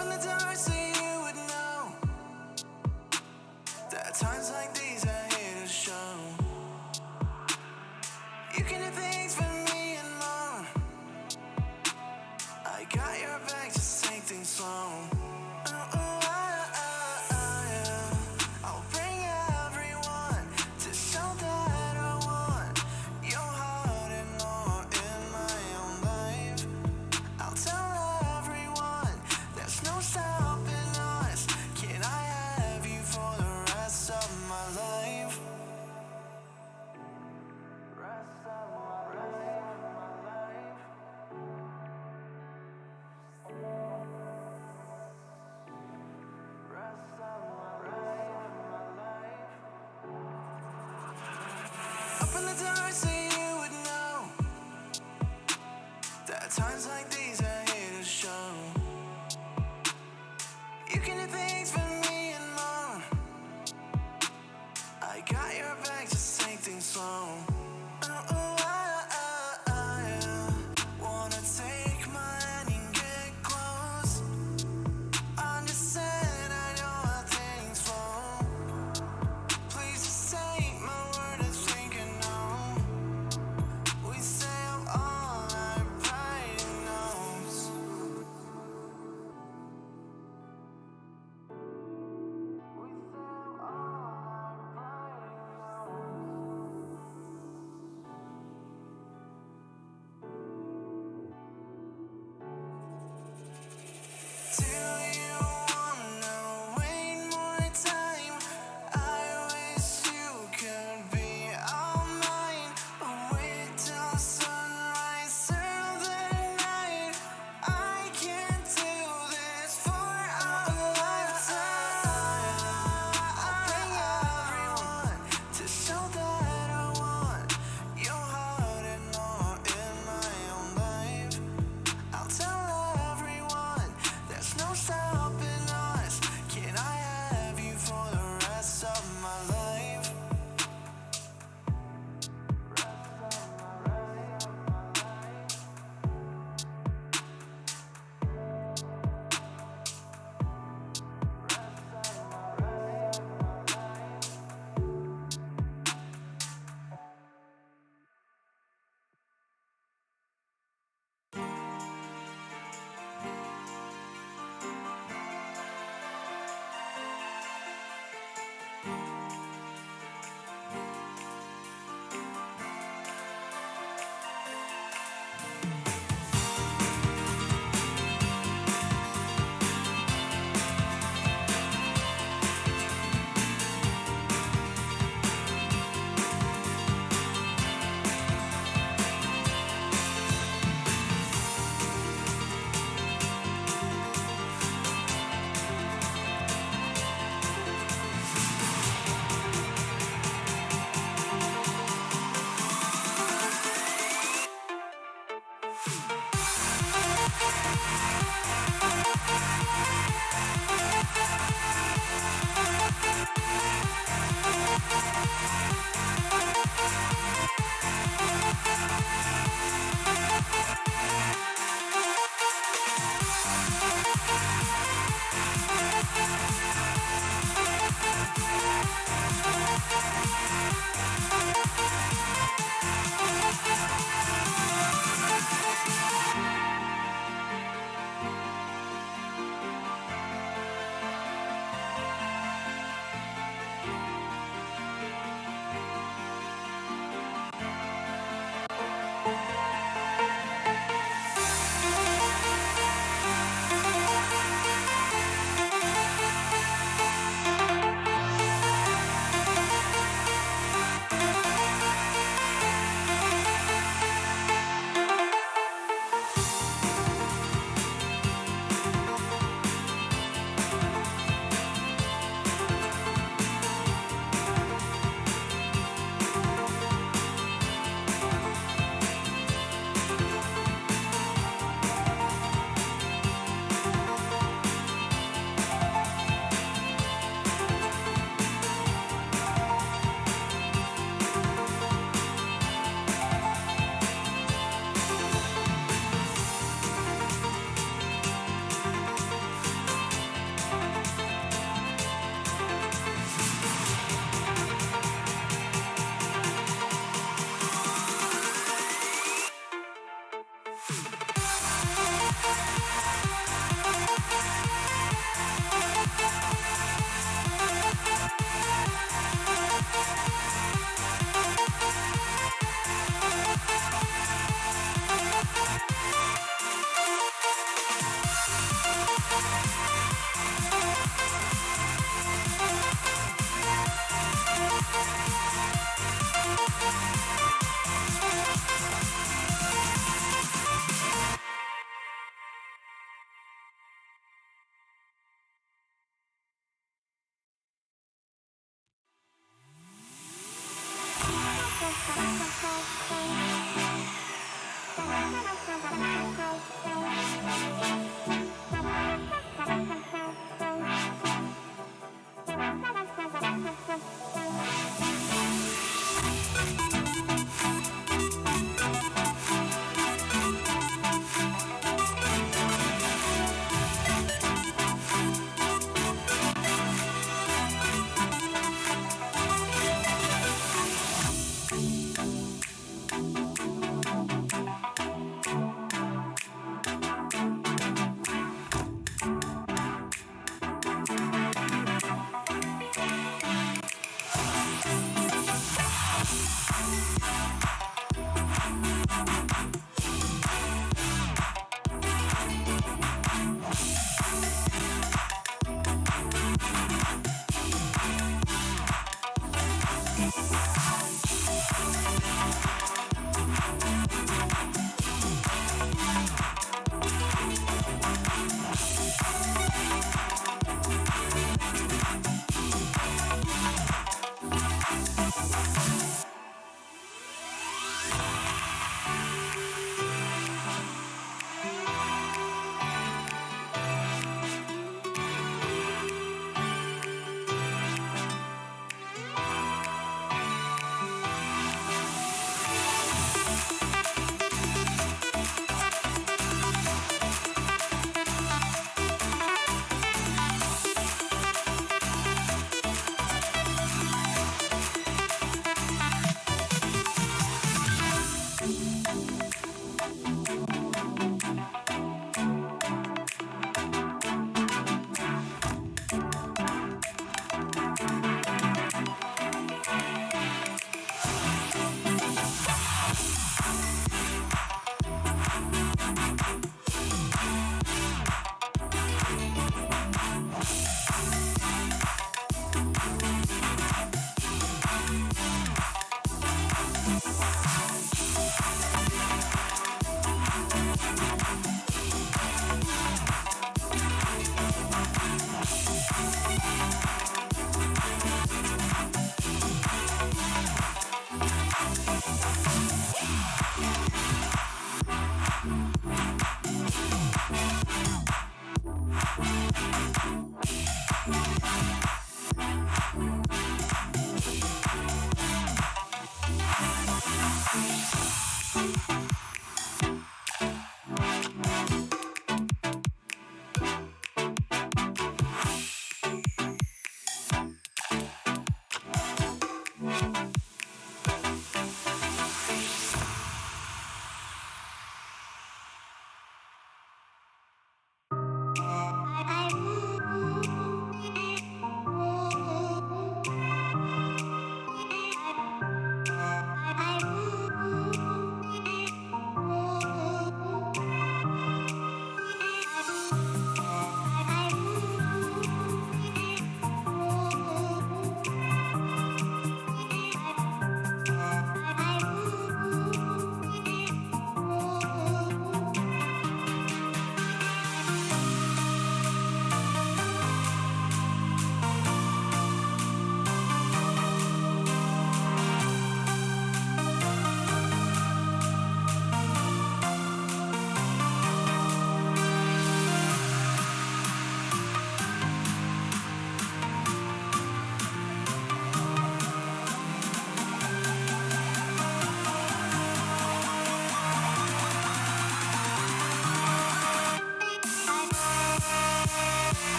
Open the door so you would know that times like these are here to show. You can do things for me and more. I got your back, just take things slow. I'll bring everyone to show that I want your heart and more in my own life. I'll tell everyone there's no stopping us. Can I have you for the rest of my life? Rest of my life. Open the door so you would know that times like these are here to show. You can do things for me and more. I got your back, just take things slow. Wanna take my hand and get close. Understand I know how things flow. Please just take my word and think I know.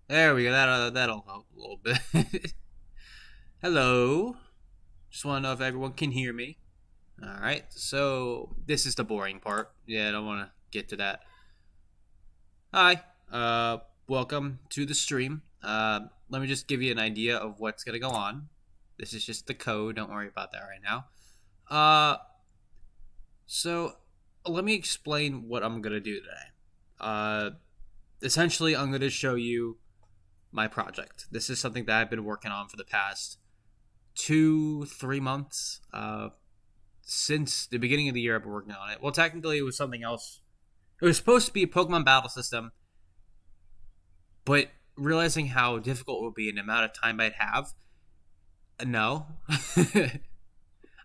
There we go. That'll help a little bit. Hello. Just want to know if everyone can hear me. All right. So this is the boring part. Yeah, I don't want to get to that. Hi. Welcome to the stream. Let me just give you an idea of what's gonna go on. This is just the code. Don't worry about that right now. Uh, so let me explain what I'm gonna do today. Uh, Essentially, I'm gonna show you my project. This is something that I've been working on for the past 2-3 months. Since the beginning of the year, I've been working on it. Well, technically, it was something else. It was supposed to be a Pokemon battle system, but realizing how difficult it would be and the amount of time I'd have, no. I mean,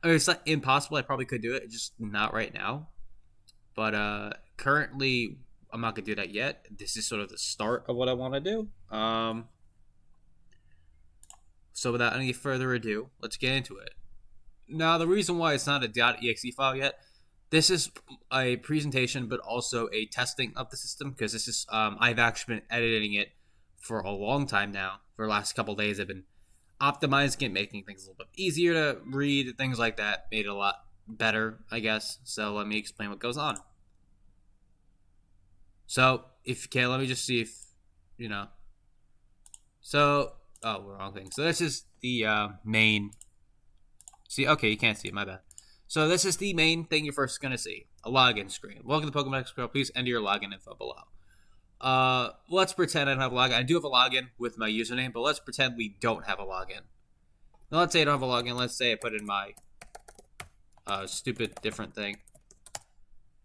it's not impossible. I probably could do it, just not right now. But currently, I'm not gonna do that yet. This is sort of the start of what I want to do. So without any further ado, let's get into it. Now, the reason why it's not a .exe file yet, this is a presentation, but also a testing of the system, because this is I've actually been editing it for a long time now. For the last couple days, I've been optimizing it, making things a little bit easier to read, things like that. Made it a lot better, I guess. So let me explain what goes on. So if you can, let me just see if you know. So wrong thing. So this is the main. See, okay, you can't see it. My bad. So this is the main thing you're first gonna see: a login screen. Welcome to Pokédex Pro. Please enter your login info below. Let's pretend I don't have a login. I do have a login with my username, but let's pretend we don't have a login. Now, let's say I don't have a login. Let's say I put in my stupid different thing.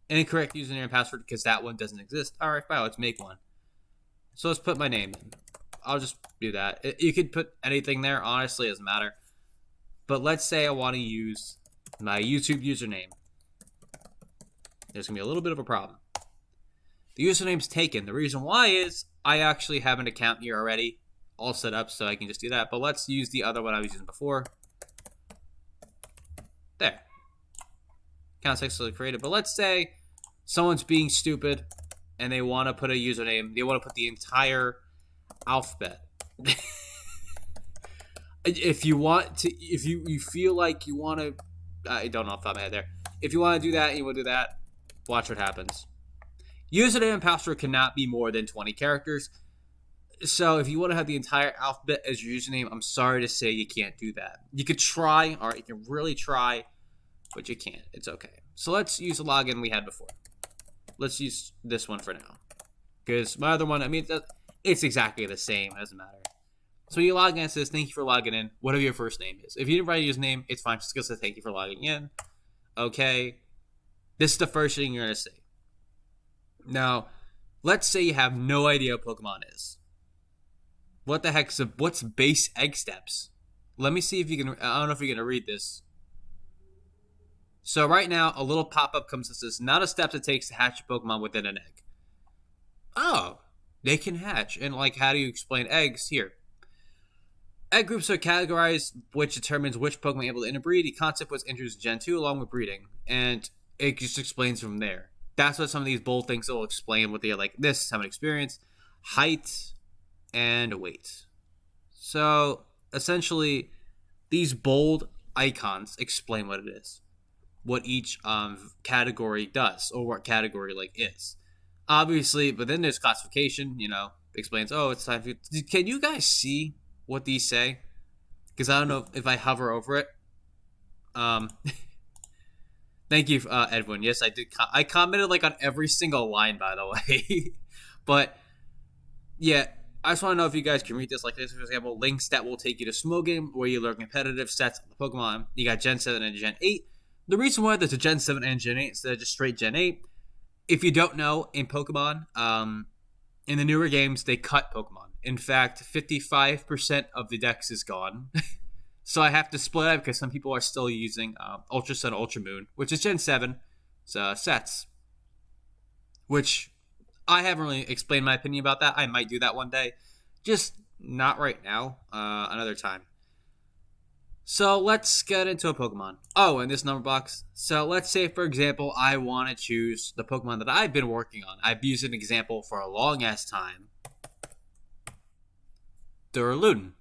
Incorrect username and password because that one doesn't exist. All right, fine. Let's make one. So let's put my name in. I'll just do that. You could put anything there. Honestly, it doesn't matter. But let's say I want to use my YouTube username. There's going to be a little bit of a problem. The username's taken. The reason why is I actually have an account here already all set up, so I can just do that. But let's use the other one I was using before. There. Account successfully created. But let's say someone's being stupid and they want to put a username. They want to put the entire alphabet. If you want to, if you feel like you want to, I don't know off the top of my head there. If you want to do that and you want to do that, watch what happens. Username and password cannot be more than 20 characters. So if you want to have the entire alphabet as your username, I'm sorry to say you can't do that. You could try, or you can really try, but you can't. It's okay. So let's use the login we had before. Let's use this one for now. Because my other one, I mean, it's exactly the same. It doesn't matter. So you log in, it says, thank you for logging in, whatever your first name is. If you didn't write a username, it's fine. Just go say thank you for logging in. Okay. This is the first thing you're going to say. Now, let's say you have no idea what Pokemon is. What the heck? What's base egg steps? Let me see if you can, I don't know if you're going to read this. So right now, a little pop-up comes that says, not a step it takes to hatch a Pokemon within an egg. Oh, they can hatch. And like, how do you explain eggs? Here. Egg groups are categorized, which determines which Pokemon are able to interbreed. The concept was introduced Gen 2 along with breeding. And it just explains from there. That's what some of these bold things will explain what they are like. This is how much experience, height, and weight. So, essentially, these bold icons explain what it is. What each category does, or what category like is. Obviously, but then there's classification, explains, oh, it's time for you. Can you guys see what these say? Because I don't know if I hover over it. Thank you, Edwin. Yes, I did. I commented like on every single line, by the way. But yeah, I just want to know if you guys can read this. Like this, for example, links that will take you to Smogame, where you learn competitive sets of the Pokemon. You got Gen 7 and Gen 8. The reason why there's a Gen 7 and Gen 8 instead of just straight Gen 8, if you don't know, in Pokemon, in the newer games, they cut Pokemon. In fact, 55% of the dex is gone. So I have to split up because some people are still using Ultra Sun, Ultra Moon, which is Gen 7 sets. Which I haven't really explained my opinion about that. I might do that one day. Just not right now. Another time. So let's get into a Pokemon. Oh, and this number box. So let's say, for example, I want to choose the Pokemon that I've been working on. I've used an example for a long ass time. Duraludon.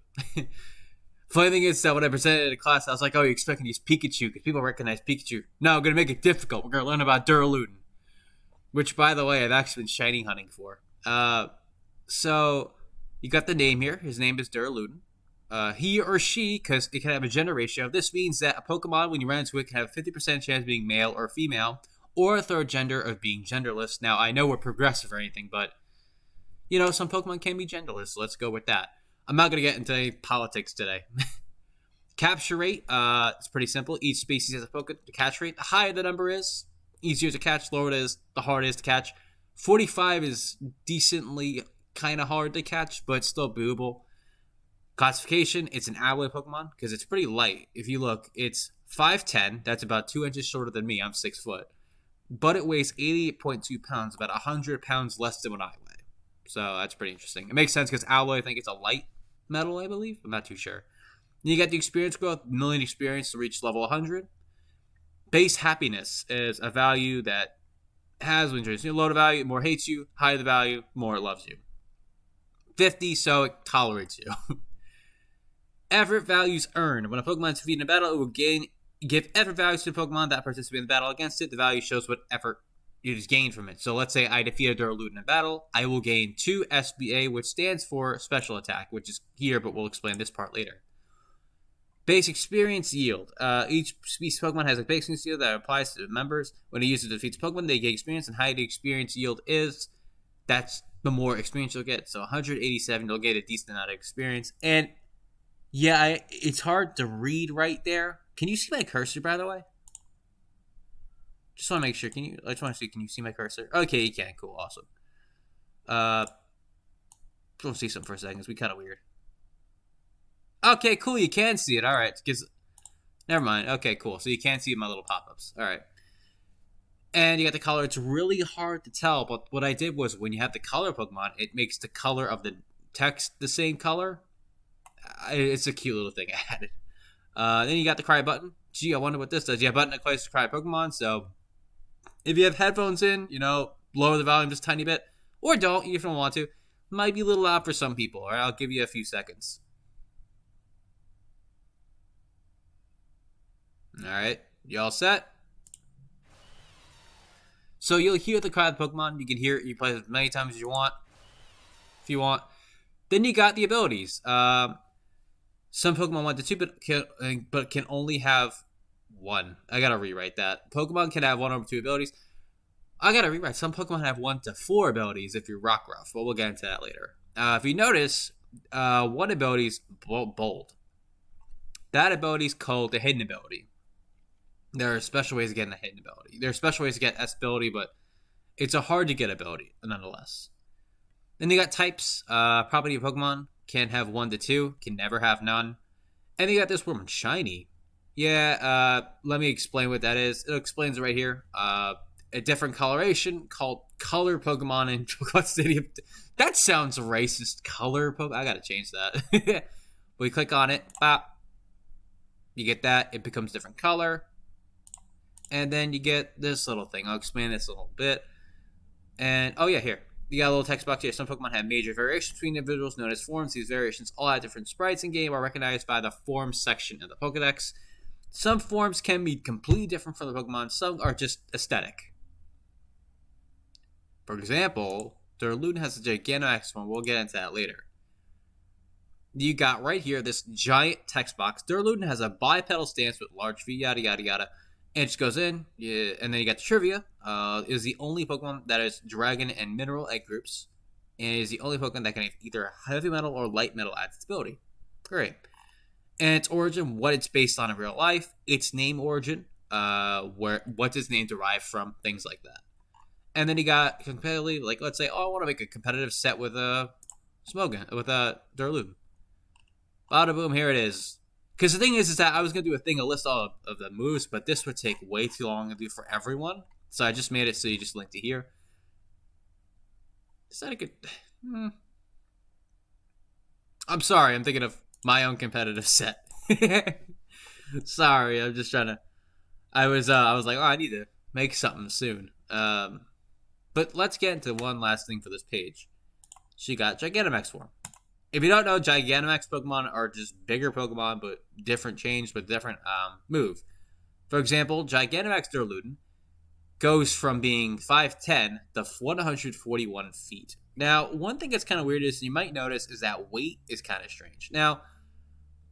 Funny thing is that when I presented it in class, I was like, oh, you expect me to use Pikachu because people recognize Pikachu. No, I'm going to make it difficult. We're going to learn about Duraludon. Which, by the way, I've actually been shiny hunting for. So, you got the name here. His name is Duraludon. He or she, because it can have a gender ratio. This means that a Pokemon, when you run into it, can have a 50% chance of being male or female, or a third gender of being genderless. Now, I know we're progressive or anything, but, you know, some Pokemon can be genderless, so let's go with that. I'm not going to get into any politics today. Capture rate, it's pretty simple. Each species has a Pokemon catch rate. The higher the number is, easier to catch. Lower it is, the harder it is to catch. 45 is decently kind of hard to catch, but still doable. Classification, it's an alloy Pokemon because it's pretty light. If you look, it's 5'10". That's about 2 inches shorter than me. I'm 6 foot. But it weighs 88.2 pounds, about 100 pounds less than what I weigh. So that's pretty interesting. It makes sense because alloy, I think it's a light metal, I believe. I'm not too sure. Then you got the experience growth, million experience to reach level 100. Base happiness is a value that has when you're low the value, more hates you. Higher the value, more it loves you. 50, so it tolerates you. Effort values earned. When a Pokemon is defeated in a battle, it will give effort values to the Pokemon that participates in the battle against it. The value shows what effort it is gained from it. So let's say I defeat a Duraludon in battle. I will gain 2 SBA, which stands for Special Attack, which is here, but we'll explain this part later. Base experience yield. Each species of Pokemon has a base experience yield that applies to members. When a user defeats a Pokemon, they gain experience, and higher the experience yield is, that's the more experience you'll get. So 187, you'll get a decent amount of experience. And yeah, it's hard to read right there. Can you see my cursor, by the way? Just want to make sure. I just want to see. Can you see my cursor? Okay, you can. Cool, awesome. We'll see something for a second. It's kind of weird. Okay, cool. You can see it. All right. Never mind. Okay, cool. So you can see my little pop-ups. All right. And you got the color. It's really hard to tell, but what I did was when you have the color Pokemon, it makes the color of the text the same color. It's a cute little thing I added. Then you got the cry button. Gee, I wonder what this does. You have a button that clicks to cry Pokemon, so if you have headphones in, lower the volume just a tiny bit, or don't if you don't want to. Might be a little loud for some people, all right? I'll give you a few seconds. All right, you all set? So you'll hear the cry of the Pokemon. You can hear it. You play it as many times as you want, if you want. Then you got the abilities. Some Pokemon want the 2, but can only have 1. I gotta rewrite that. Pokemon can have 1 or 2 abilities. I gotta rewrite. Some Pokemon have 1 to 4 abilities if you're Rockruff, but we'll get into that later. If you notice, one ability is bold. That ability is called the hidden ability. There are special ways to get a hidden ability. There are special ways to get S ability, but it's a hard to get ability nonetheless. Then you got types. Property of Pokemon can have 1 to 2, can never have none. And you got this one, shiny. Yeah, let me explain what that is. It explains it right here. A different coloration called color Pokemon in Pokemon Stadium. That sounds racist. Color Pokemon. I gotta change that. We click on it. Bop. You get that. It becomes different color. And then you get this little thing. I'll explain this a little bit. And, oh yeah, here. You got a little text box here. Some Pokemon have major variations between individuals known as forms. These variations all have different sprites in game are recognized by the forms section of the Pokédex. Some forms can be completely different from the Pokemon. Some are just aesthetic. For example, Duraludon has a Gigantamax form. We'll get into that later. You got right here this giant text box. Duraludon has a bipedal stance with large feet, yada, yada, yada. And it just goes in, and then you got the trivia. Is the only Pokemon that is Dragon and Mineral egg groups, and is the only Pokemon that can have either heavy metal or light metal as its ability. Great. And its origin, what it's based on in real life, its name origin, what's its name derived from, things like that. And then you got competitively, like let's say, I want to make a competitive set with a Duraludon. Bada boom, here it is. Because the thing is that I was going to do a list all of the moves, but this would take way too long to do for everyone. So I just made it so you just link to here. Is that a good... I'm sorry, I'm thinking of my own competitive set. Sorry, I'm just trying to... I was like, I need to make something soon. But let's get into one last thing for this page. She got Gigantamax form. If you don't know, Gigantamax Pokemon are just bigger Pokemon, but different change, but different move. For example, Gigantamax Duraludon goes from being 5'10 to 141 feet. Now, one thing that's kind of weird is you might notice is that weight is kind of strange. Now,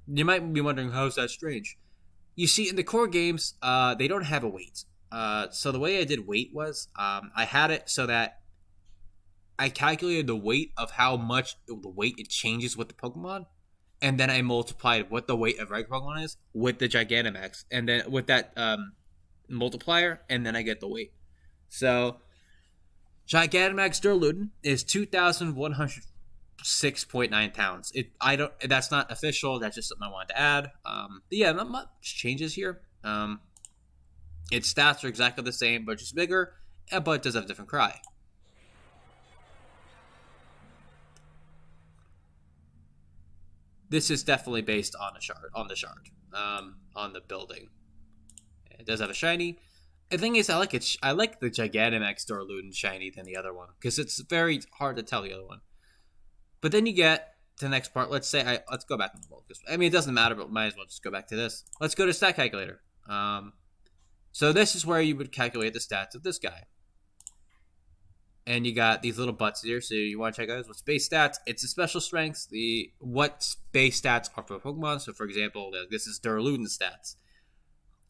you might be wondering, how is that strange? You see, in the core games, they don't have a weight. So the way I did weight was I had it so that I calculated the weight of how much the weight it changes with the Pokemon, and then I multiplied what the weight of regular Pokemon is with the Gigantamax, and then with that multiplier, and then I get the weight. So Gigantamax Duraludon is 2,106.9 pounds. That's not official. That's just something I wanted to add. But yeah, not much changes here. Its stats are exactly the same, but just bigger. But it does have a different cry. This is definitely based on on the building. It does have a shiny. The thing is, I like it. I like the Gigantamax Duraludon shiny than the other one because it's very hard to tell the other one. But then you get to the next part. Let's go back on the world. I mean, it doesn't matter, but might as well just go back to this. Let's go to stat calculator. So this is where you would calculate the stats of this guy. And you got these little butts here, so you want to check out what's base stats. It's the special strengths, what base stats are for Pokemon. So, for example, this is Duraludon stats.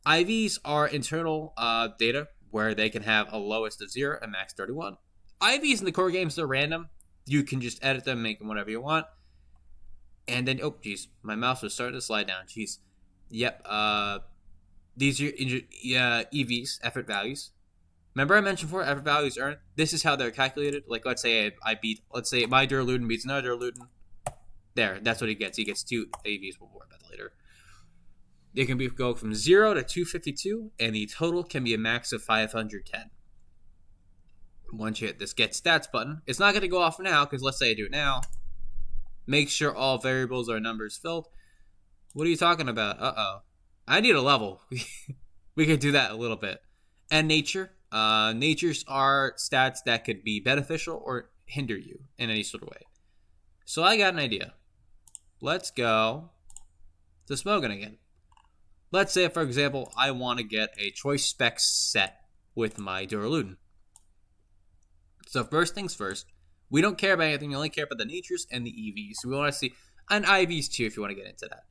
IVs are internal data where they can have a lowest of 0 and max 31. IVs in the core games, they're random. You can just edit them, make them whatever you want. And then, oh, geez, my mouse was starting to slide down. Jeez. Yep. These are EVs, effort values. Remember I mentioned before, effort values earned? This is how they're calculated. Like, let's say let's say my Duraludon beats another Duraludon. There, that's what he gets. He gets 2 AVs. We'll worry about that later. It can go from 0 to 252, and the total can be a max of 510. Once you hit this Get Stats button, it's not going to go off now, because let's say I do it now. Make sure all variables are numbers filled. What are you talking about? Uh-oh. I need a level. We could do that a little bit. And nature. Natures are stats that could be beneficial or hinder you in any sort of way. So I got an idea. Let's go to Smogon again. Let's say, for example, I want to get a choice specs set with my Duraludon. So first things first, we don't care about anything. We only care about the natures and the EVs. So we want to see, and IVs too if you want to get into that.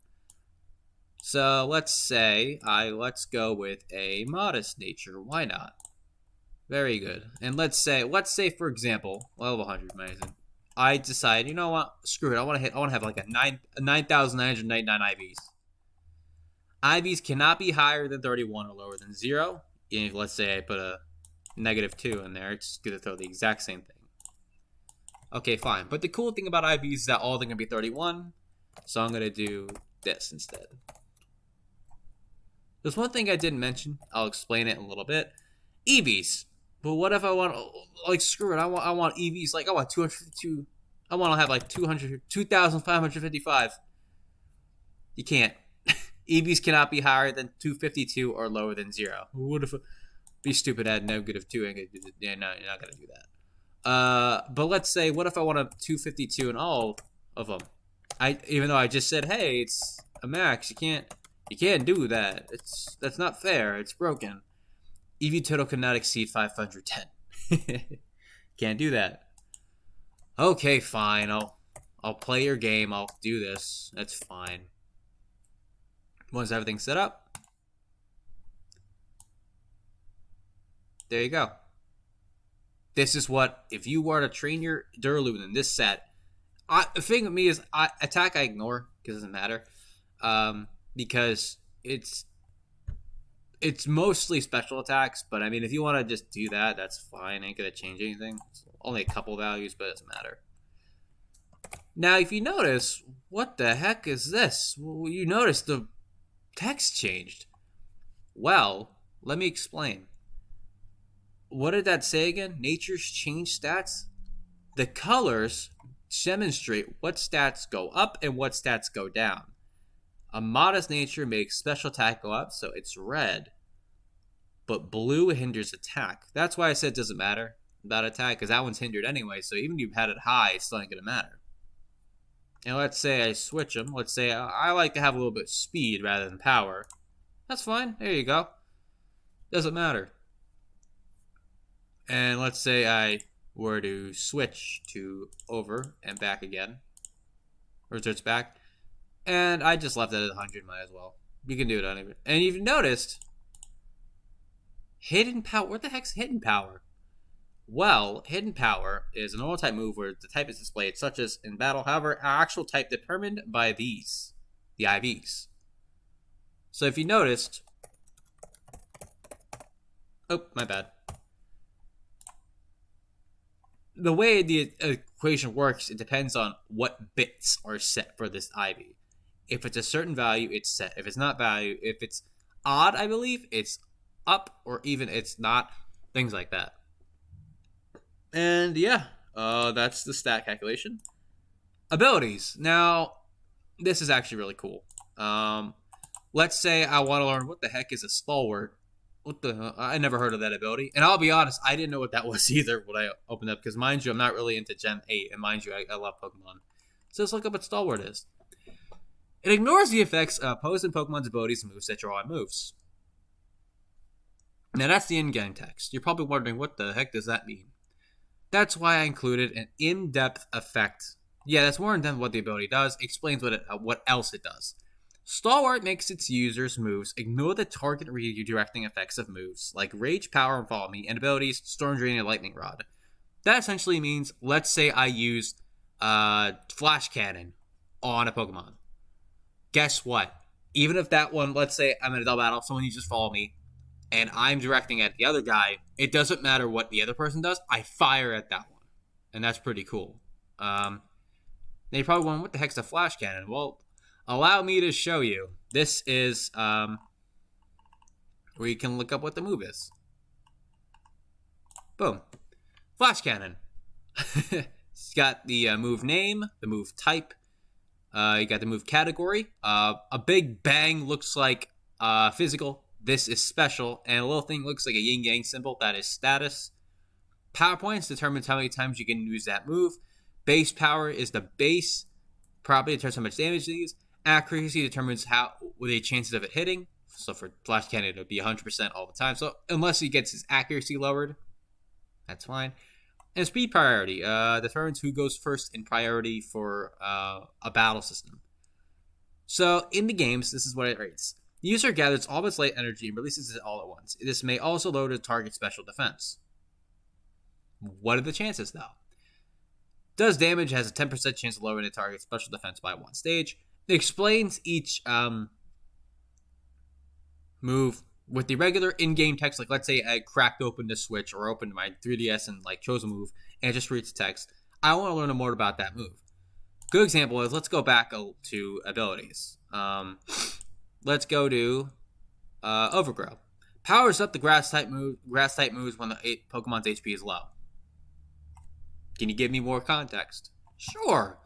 So let's say, let's go with a modest nature. Why not? Very good. And let's say for example, level 100, amazing. I decide, you know what? Screw it. I want to have like a 9,999 IVs. IVs cannot be higher than 31 or lower than 0. And let's say I put a -2 in there. It's going to throw the exact same thing. Okay, fine. But the cool thing about IVs is that all they're going to be 31. So I'm going to do this instead. There's one thing I didn't mention. I'll explain it in a little bit. EVs. But what if I want, like, screw it. I want EVs. Like, I want 252. I want to have like 2,555. You can't. EVs cannot be higher than 252 or lower than 0. What if be stupid at -2? Yeah, no, you're not gonna do that. But let's say, what if I want a 252 in all of them? Even though I just said, hey, it's a max. You can't do that. That's not fair. It's broken. EV total cannot exceed 510. Can't do that. Okay, fine. I'll play your game. I'll do this. That's fine. Once everything's set up, there you go. This is what, if you were to train your Duraludon in this set, the thing with me is, attack I ignore, because it doesn't matter. Because it's mostly special attacks, but I mean, if you want to just do that, that's fine. Ain't gonna change anything. It's only a couple values, but it doesn't matter. Now, if you notice, what the heck is this? Well, you notice the text changed. Well, let me explain. What did that say again? Nature's change stats? The colors demonstrate what stats go up and what stats go down. A modest nature makes special attack go up, so it's red. But blue hinders attack. That's why I said it doesn't matter about attack, because that one's hindered anyway, so even if you've had it high, it's still not going to matter. and let's say I switch them. Let's say I like to have a little bit of speed rather than power. That's fine. There you go. Doesn't matter. And let's say I were to switch to over and back again. Or it's back. And I just left it at 100, might as well. You can do it on it. And you've noticed hidden power. What the heck's hidden power? Well, hidden power is an normal type move where the type is displayed, such as in battle. However, our actual type determined by these, the IVs. So if you noticed, oh, my bad. The way the equation works, it depends on what bits are set for this IV. If it's a certain value, it's set. If it's not value, if it's odd, I believe, it's up, or even it's not, things like that. And yeah, that's the stat calculation. Abilities. Now, this is actually really cool. Let's say I want to learn what the heck is a stalwart. What the? I never heard of that ability. And I'll be honest, I didn't know what that was either when I opened up. Because mind you, I'm not really into Gen 8. And mind you, I love Pokemon. So let's look up what Stalwart is. It ignores the effects of opposing Pokemon's abilities and moves that draw on moves. Now that's the in-game text. You're probably wondering, what the heck does that mean? That's why I included an in-depth effect. Yeah, that's more in depth what the ability does. Explains what else it does. Stalwart makes its users' moves ignore the target redirecting effects of moves like Rage, Power, and Follow Me, and abilities Storm Drain and Lightning Rod. That essentially means, let's say I use Flash Cannon on a Pokemon. Guess what? Even if that one, let's say I'm in a double battle, someone uses Follow Me, and I'm directing at the other guy, it doesn't matter what the other person does, I fire at that one. And that's pretty cool. They probably wonder, what the heck's a Flash Cannon? Well, allow me to show you. This is where you can look up what the move is. Boom. Flash Cannon. It's got the move name, the move type. You got the move category. A big bang looks like physical. This is special. And a little thing looks like a yin-yang symbol. That is status. Power points determines how many times you can use that move. Base power is the base property, determines how much damage it is. Accuracy determines how the chances of it hitting. So for Flash Cannon, it would be 100% all the time. So unless he gets his accuracy lowered, that's fine. And speed priority determines who goes first in priority for a battle system. So in the games, this is what it rates. The user gathers all of its light energy and releases it all at once. This may also lower the target's special defense. What are the chances, though? Does damage, has a 10% chance of lowering the target's special defense by one stage. It explains each move with the regular in-game text. Like, let's say I cracked open the Switch or opened my 3DS and chose a move, and it just reads the text. I want to learn more about that move. Good example is, let's go back to abilities. Let's go to Overgrow. Powers up the grass type moves when the Pokemon's HP is low. Can you give me more context? Sure.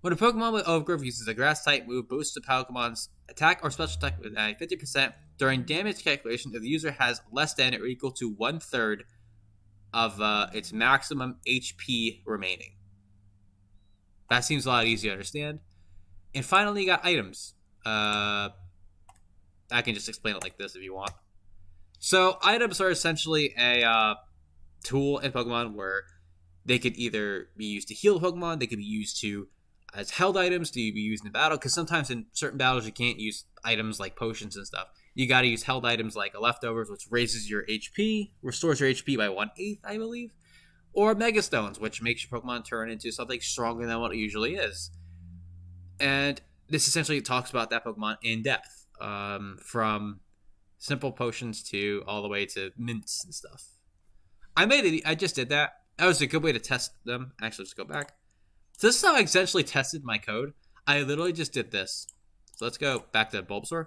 When a Pokemon with Overgrowth uses a grass type move, boosts the Pokemon's attack or special attack with 50% during damage calculation if the user has less than or equal to 1/3 of its maximum HP remaining. That seems a lot easier to understand. And finally, you got items. I can just explain it like this if you want. So items are essentially a tool in Pokemon where they could either be used to heal Pokemon, they could be used as held items to be used in battle, because sometimes in certain battles you can't use items like potions and stuff. You got to use held items like a Leftovers, which raises your HP, restores your HP by 1/8, I believe, or Mega Stones, which makes your Pokemon turn into something stronger than what it usually is. And this essentially talks about that Pokemon in depth, from simple potions to all the way to mints and stuff. I just did that. That was a good way to test them. Actually, let's go back. So this is how I essentially tested my code. I literally just did this. So let's go back to Bulbasaur.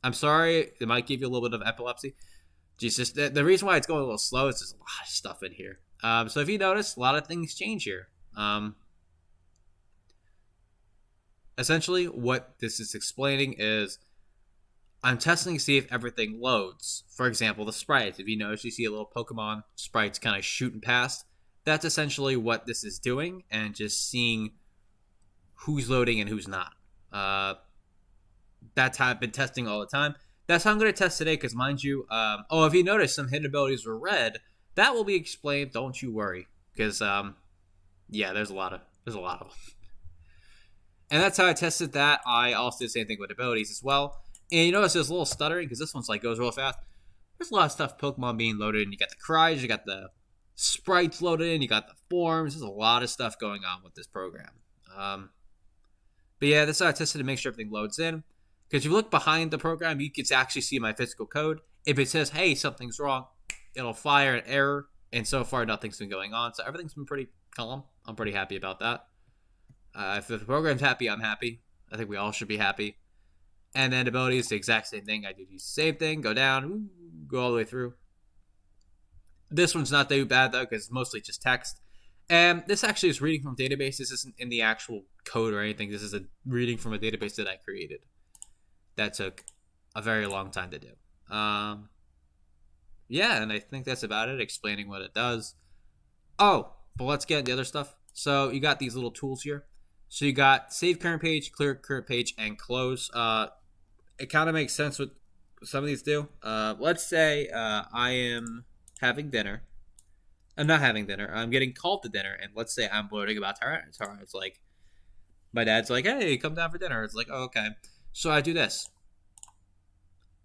I'm sorry, it might give you a little bit of epilepsy. Jesus, the reason why it's going a little slow is there's a lot of stuff in here. So if you notice, a lot of things change here. Essentially, what this is explaining is I'm testing to see if everything loads. For example, the sprites. If you notice, you see a little Pokemon sprites kind of shooting past. That's essentially what this is doing, and just seeing who's loading and who's not. That's how I've been testing all the time. That's how I'm going to test today, because mind you, if you notice some hidden abilities were red, that will be explained. Don't you worry, because there's a lot of them. And that's how I tested that. I also did the same thing with abilities as well. And you notice there's a little stuttering, because this one's like goes real fast. There's a lot of stuff Pokemon being loaded in. You got the cries, you got the sprites loaded in, you got the forms. There's a lot of stuff going on with this program. But yeah, this is how I tested to make sure everything loads in. Because if you look behind the program, you can actually see my physical code. If it says, hey, something's wrong, it'll fire an error. And so far, nothing's been going on. So everything's been pretty calm. I'm pretty happy about that. If the program's happy, I'm happy. I think we all should be happy. And then ability is the exact same thing. I do the same thing, go down, go all the way through. This one's not too bad, though, because it's mostly just text. And this actually is reading from database. This isn't in the actual code or anything. This is a reading from a database that I created. That took a very long time to do. And I think that's about it, explaining what it does. Oh, but let's get into the other stuff. So you got these little tools here. So you got save current page, clear current page, and close. It kind of makes sense what some of these do. Let's say I am having dinner. I'm not having dinner. I'm getting called to dinner, and let's say I'm blurting about Tyranitar. It's like, my dad's like, hey, come down for dinner. It's like, oh, okay. So I do this.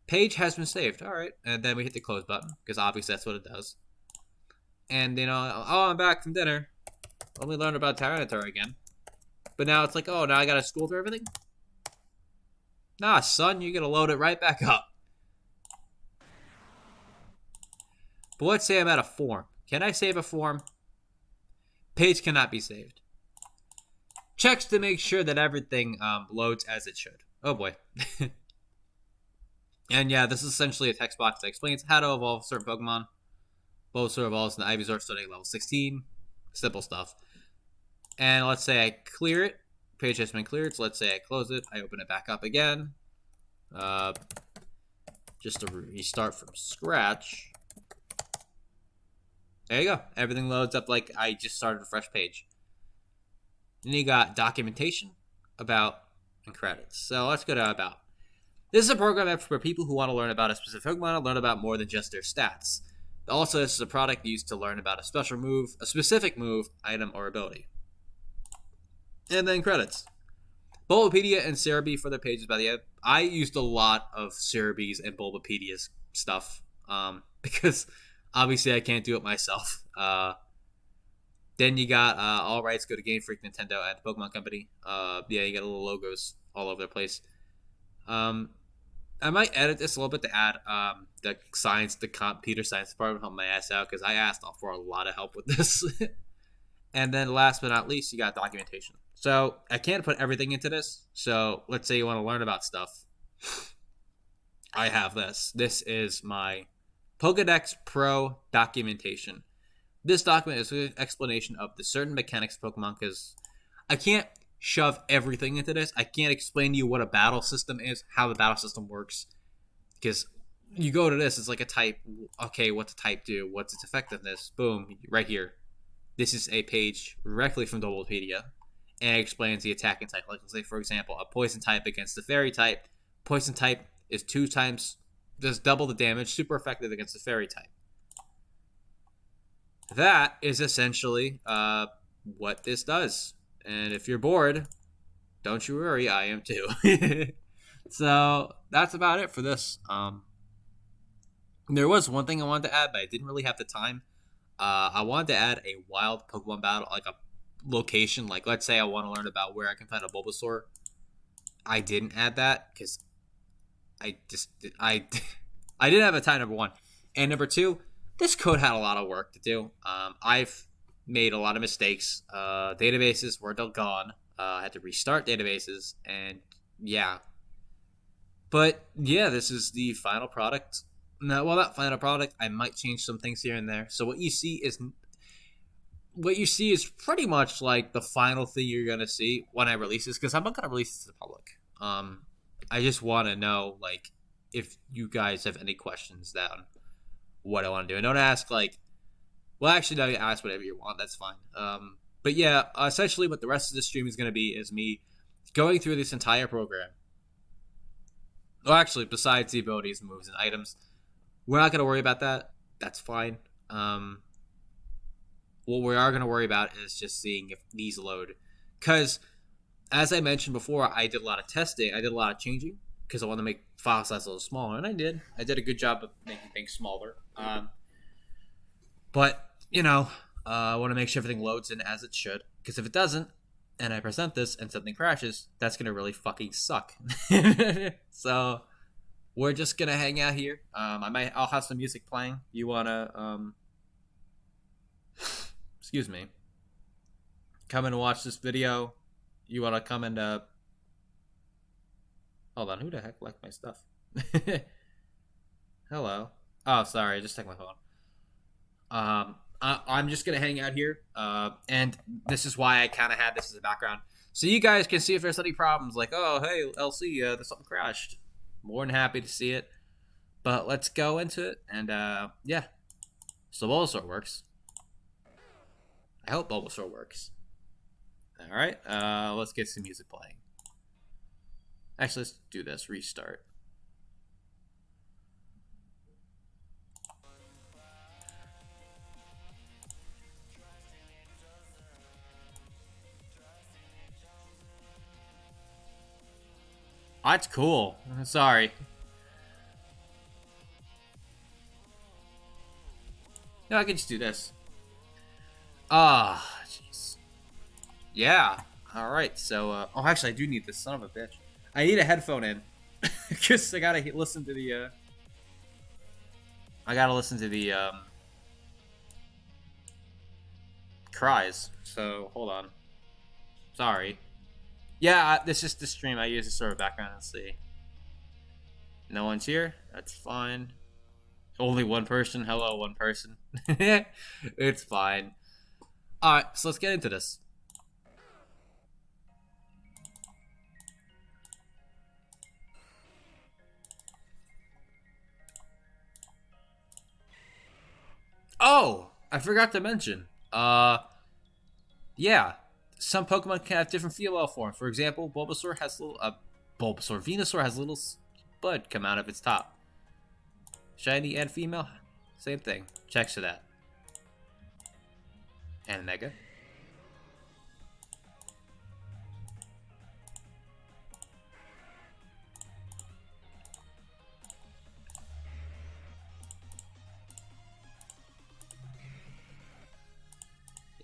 Page has been saved. All right. And then we hit the close button, because obviously that's what it does. And, I'm back from dinner. Let me learn about Tyranitar again. But now it's like, now I got to scroll through everything? Nah, son, you're going to load it right back up. But let's say I'm at a form. Can I save a form? Page cannot be saved. Checks to make sure that everything loads as it should. Oh boy. And yeah, this is essentially a text box that explains how to evolve certain Pokemon. Bulbasaur evolves in the Ivysaur starting at level 16. Simple stuff. And let's say I clear it. Page has been cleared. So let's say I close it. I open it back up again. Just to restart from scratch. There you go. Everything loads up like I just started a fresh page. Then you got documentation, about, and credits. So let's go to about. This is a program for people who want to learn about a specific Pokemon and learn about more than just their stats. Also, this is a product used to learn about a special move, a specific move, item, or ability. And then credits. Bulbapedia and Cerebi for their pages by the end. I used a lot of Cerebi's and Bulbapedia's stuff because obviously I can't do it myself. Then you got all rights go to Game Freak, Nintendo, and Pokemon Company. You got little logos all over the place. I might edit this a little bit to add the computer science department help my ass out, because I asked for a lot of help with this. And then last but not least, you got documentation. So I can't put everything into this. So let's say you want to learn about stuff. I have this. This is my Pokédex Pro documentation. This document is an explanation of the certain mechanics of Pokemon, because I can't shove everything into this. I can't explain to you what a battle system is, how the battle system works, because you go to this, it's like a type. Okay, what's a type do? What's its effectiveness? Boom, right here. This is a page directly from Bulbapedia, and it explains the attack and type. Like, let's say, for example, a poison type against the fairy type. Poison type is 2 times, does double the damage, super effective against the fairy type. That is essentially what this does. And if you're bored, don't you worry, I am too. So that's about it for this. There was one thing I wanted to add, but I didn't really have the time. I wanted to add a wild Pokemon battle, like a location. Like, let's say I want to learn about where I can find a Bulbasaur. I didn't add that because I didn't have the time, number one. And number two, this code had a lot of work to do. I've made a lot of mistakes. Databases were gone. I had to restart databases, and yeah. But yeah, this is the final product. No, well, not final product. I might change some things here and there. So what you see is pretty much like the final thing you're gonna see when I release this, because I'm not gonna release this to the public. I just want to know, like, if you guys have any questions down what I want to do. And don't ask, like, well, actually, no, you ask whatever you want. That's fine. But yeah, essentially what the rest of the stream is going to be is me going through this entire program. Well, actually, besides the abilities, moves, and items, we're not going to worry about that. That's fine. What we are going to worry about is just seeing if these load. Because, as I mentioned before, I did a lot of testing. I did a lot of changing because I want to make file size a little smaller, and I did. I did a good job of making things smaller. But, I want to make sure everything loads in as it should. Because if it doesn't, and I present this and something crashes, that's going to really fucking suck. So, we're just going to hang out here. I'll have some music playing. You want to, excuse me, come and watch this video. You want to come and, hold on, who the heck liked my stuff? Hello. Oh, sorry, I just took my phone. I'm just gonna hang out here, and this is why I kind of had this as a background, so you guys can see if there's any problems. Like, oh, hey, LC, there's something crashed. More than happy to see it. But let's go into it, and yeah. So Bulbasaur works. I hope Bulbasaur works. All right, let's get some music playing. Actually, let's do this. Restart. Oh, that's cool. Sorry. No, I can just do this. Ah, jeez. Yeah. All right. So, oh, actually, I do need this son of a bitch. I need a headphone in because I gotta listen to the. I gotta listen to the cries. So hold on. Sorry. Yeah, this is the stream. I use this sort of background. Let's see. No one's here. That's fine. Only one person. Hello, one person. It's fine. All right, so let's get into this. Oh, I forgot to mention. Yeah, some Pokemon can have different female forms. For example, Venusaur has a little bud come out of its top. Shiny and female, same thing. Checks to that. And Mega.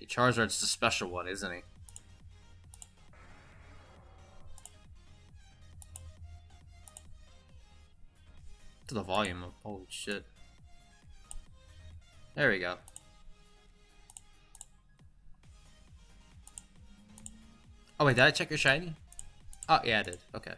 Charizard's the special one, isn't he? To the volume of holy shit. There we go. Oh wait, did I check your shiny? Oh yeah, I did. Okay.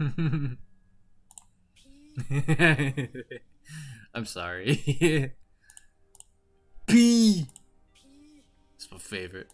I'm sorry. P. It's my favorite.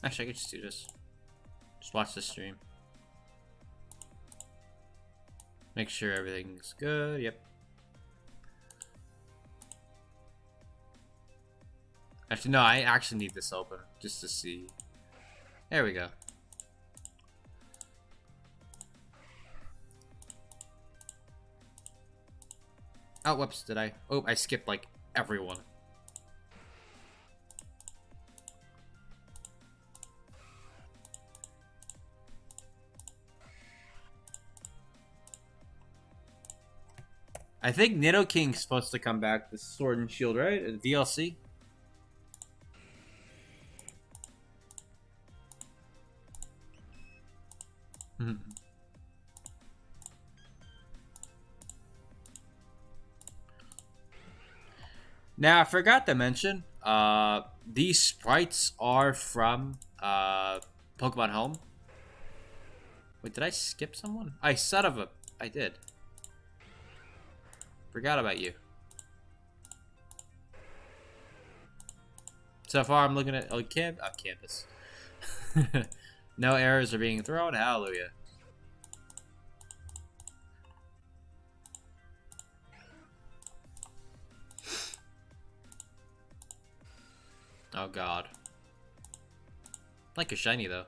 Actually, I could just do this. Just watch the stream. Make sure everything's good. Yep. Actually, no, I actually need this open just to see. There we go. Oh, whoops, did I? Oh, I skipped like everyone. I think Nidoking's supposed to come back, the Sword and Shield, right? The DLC? Now, I forgot to mention, these sprites are from Pokemon Home. Wait, did I skip someone? I did. Forgot about you. So far, I'm looking at campus. No errors are being thrown. Hallelujah. Oh God. Like a shiny though.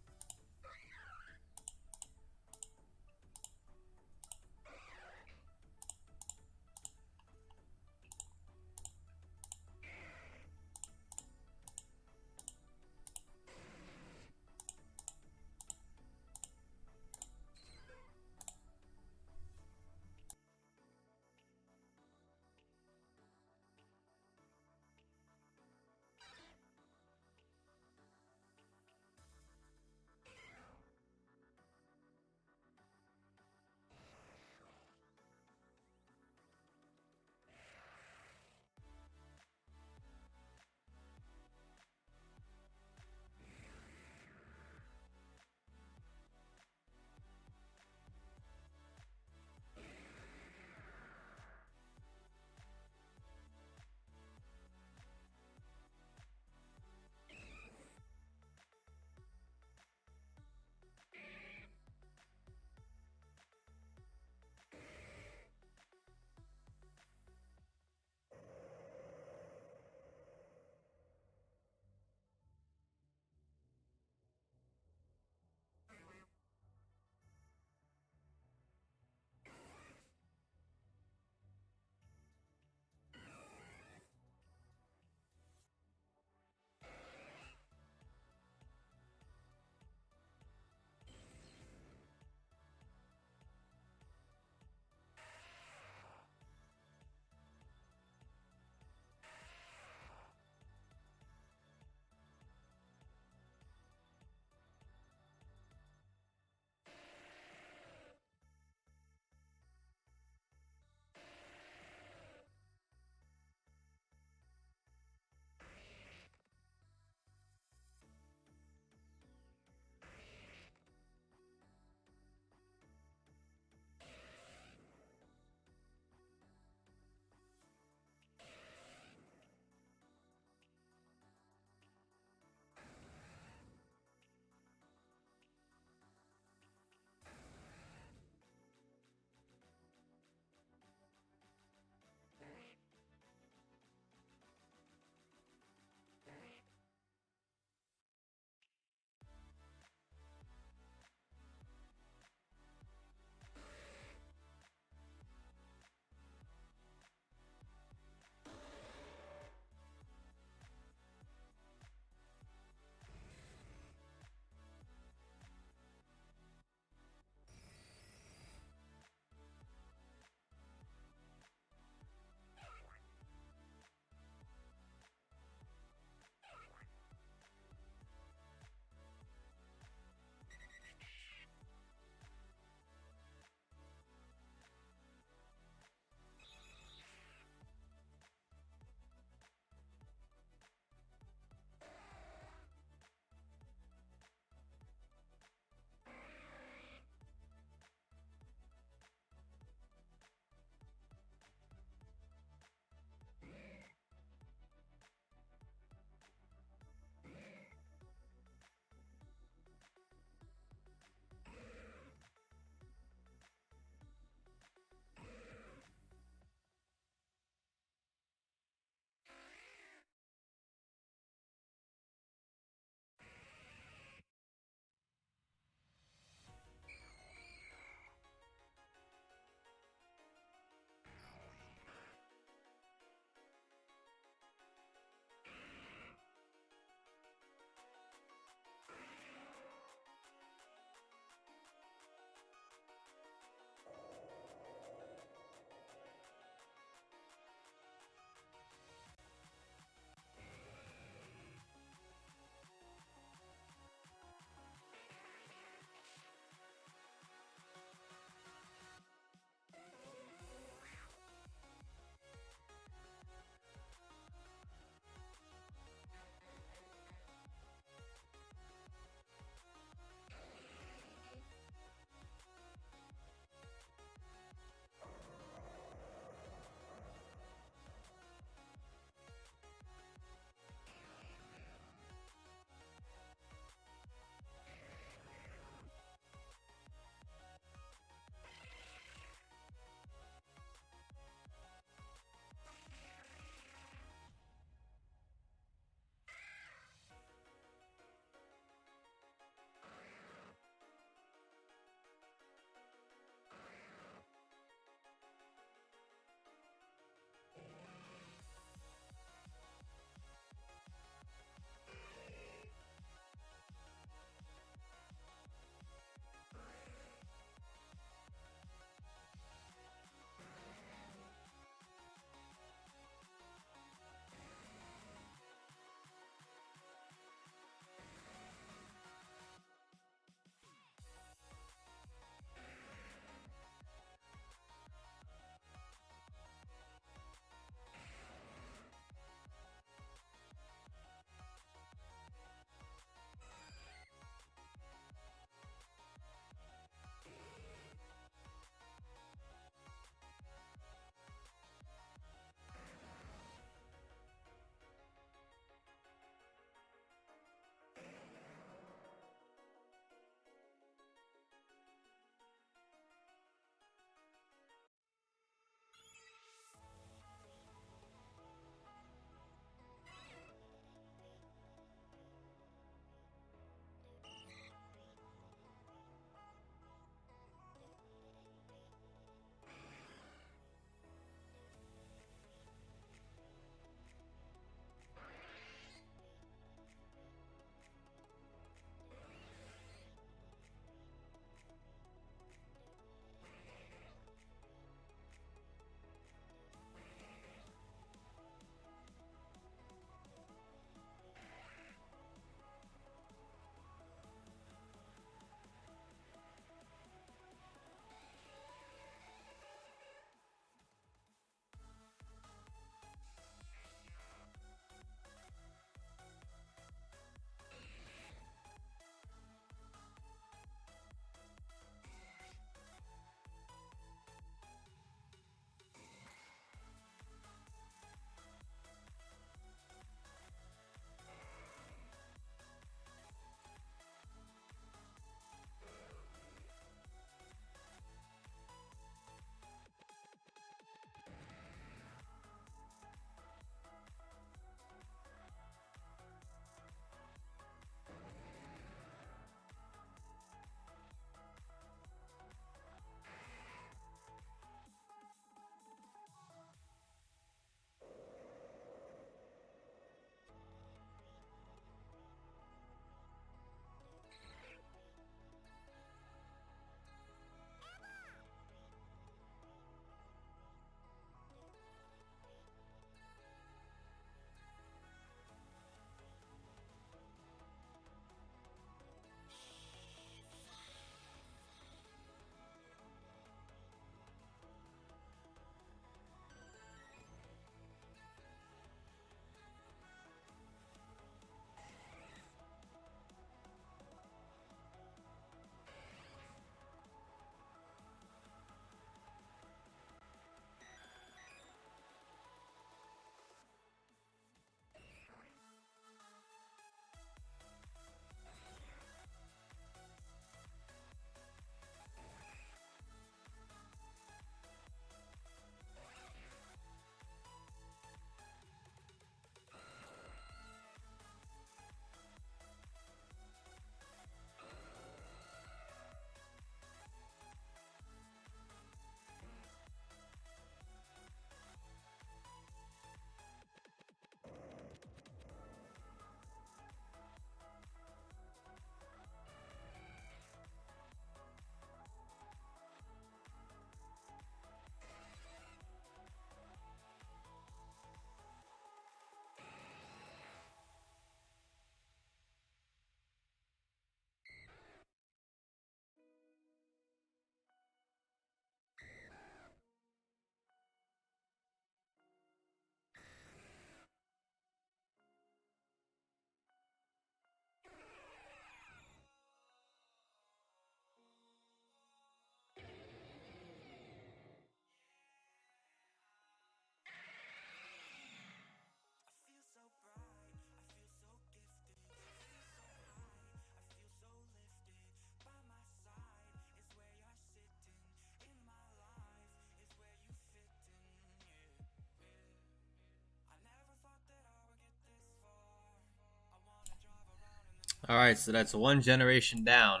Alright, so that's one generation down.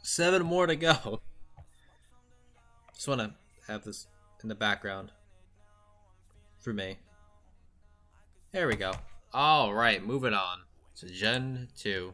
7 more to go. Just want to have this in the background for me. There we go. Alright, moving on to Gen 2.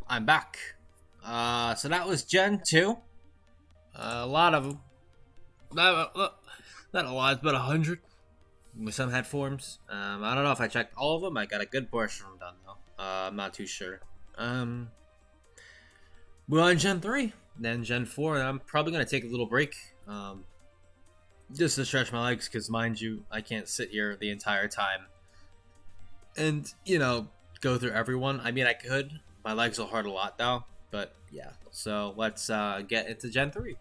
I'm back. So that was Gen 2. A lot of them. Not a lot, it's about 100. With some head forms. I don't know if I checked all of them. I got a good portion of them done, though. I'm not too sure. We're on Gen 3, then Gen 4, and I'm probably going to take a little break. Just to stretch my legs, because mind you, I can't sit here the entire time and, go through everyone. I mean, I could. My legs will hurt a lot, though. But, yeah. So, let's get into Gen 3.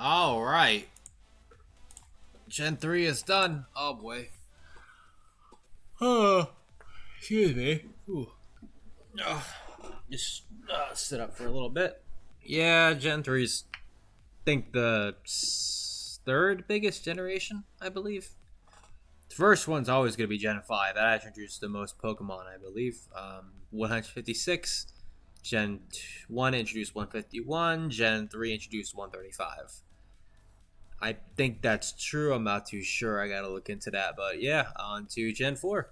All right. Gen 3 is done. Oh boy. Oh, excuse me. Ooh. Just sit up for a little bit. Yeah, Gen 3's, think the third biggest generation, I believe. The first one's always going to be Gen 5. That introduced the most Pokemon, I believe. 156. Gen 1 introduced 151. Gen 3 introduced 135. I think that's true. I'm not too sure. I gotta look into that. But yeah, on to Gen 4.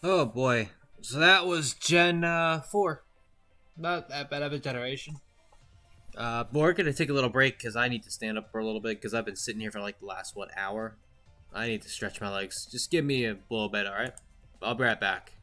Oh boy. So that was Gen 4. Not that bad of a generation. But we're gonna take a little break because I need to stand up for a little bit because I've been sitting here for like the last hour. I need to stretch my legs. Just give me a little bit, all right? I'll be right back.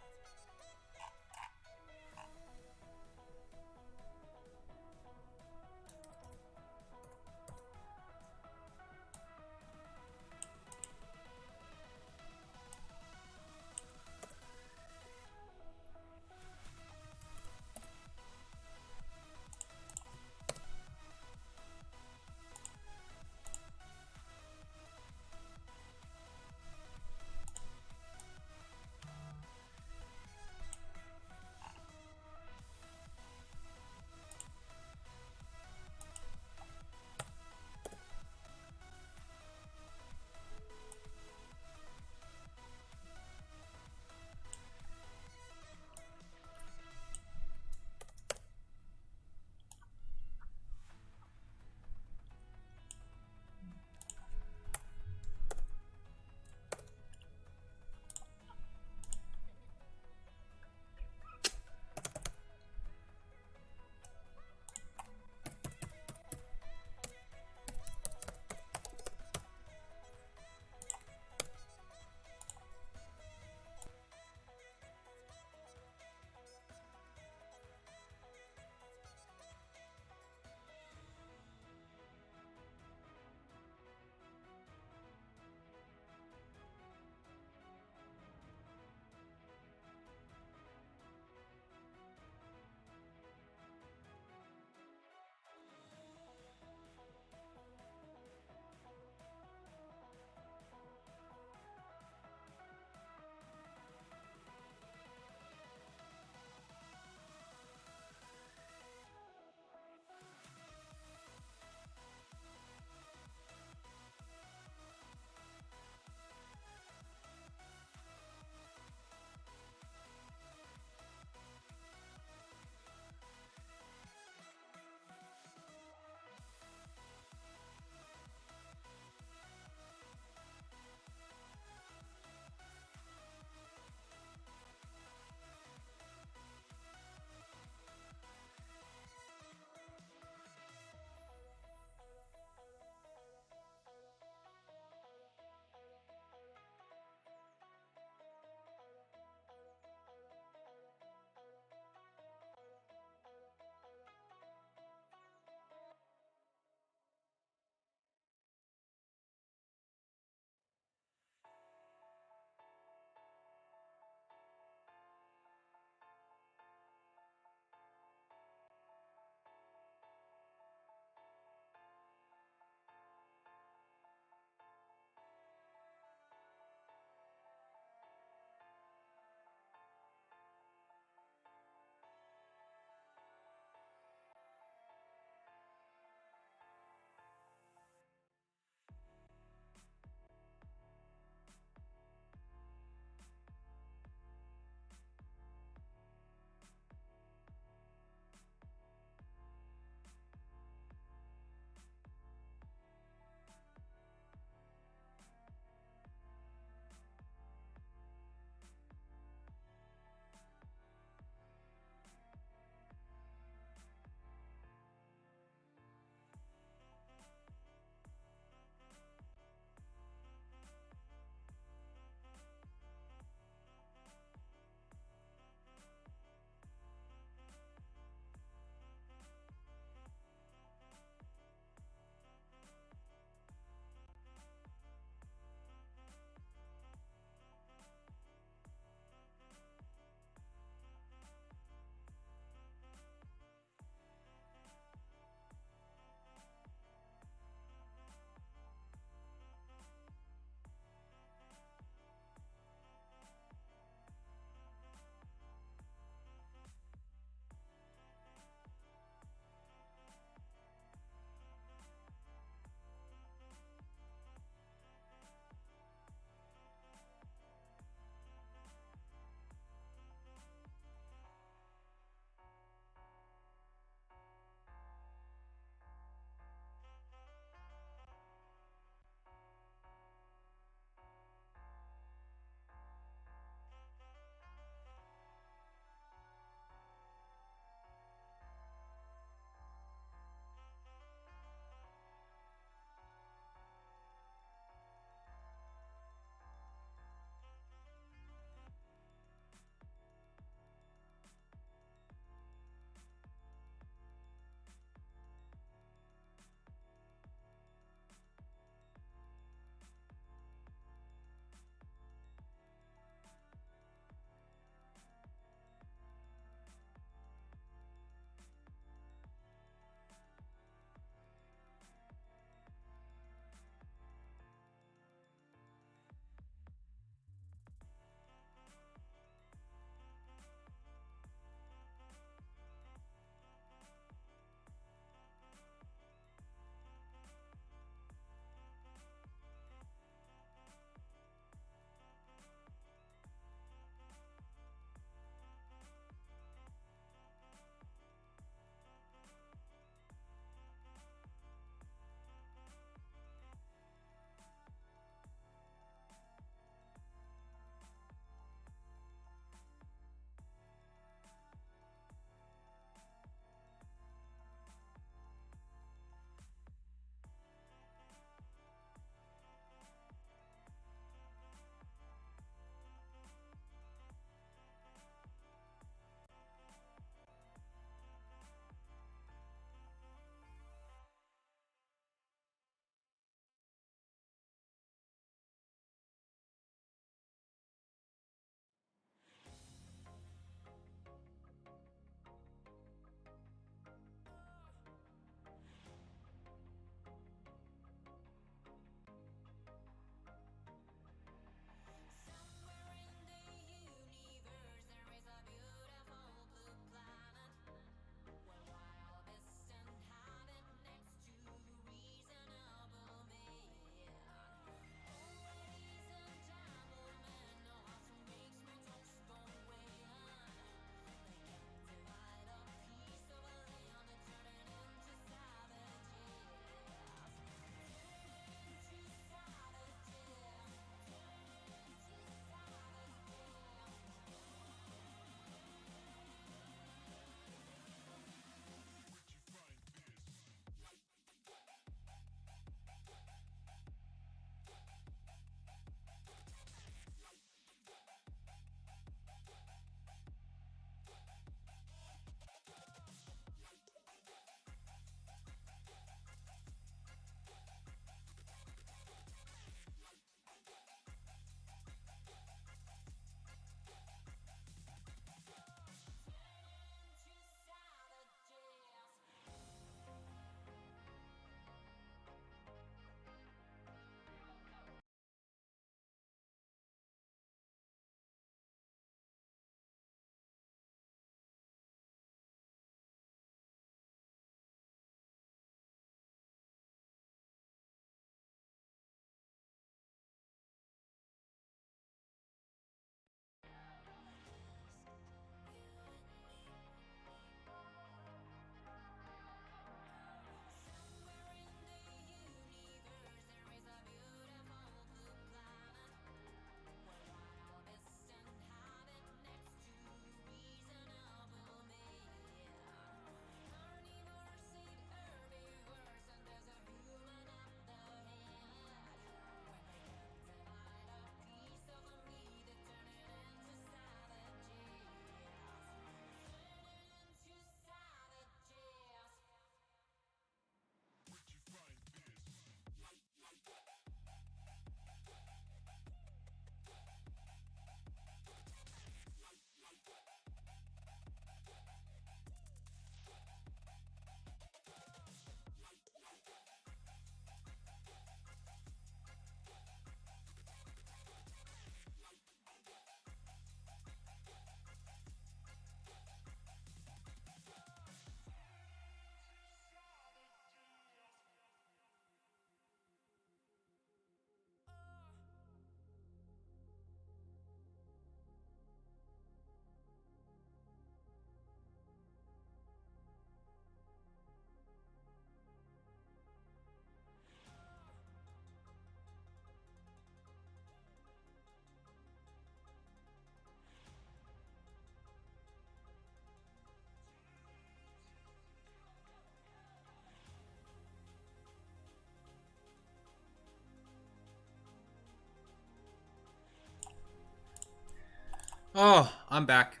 Oh, I'm back.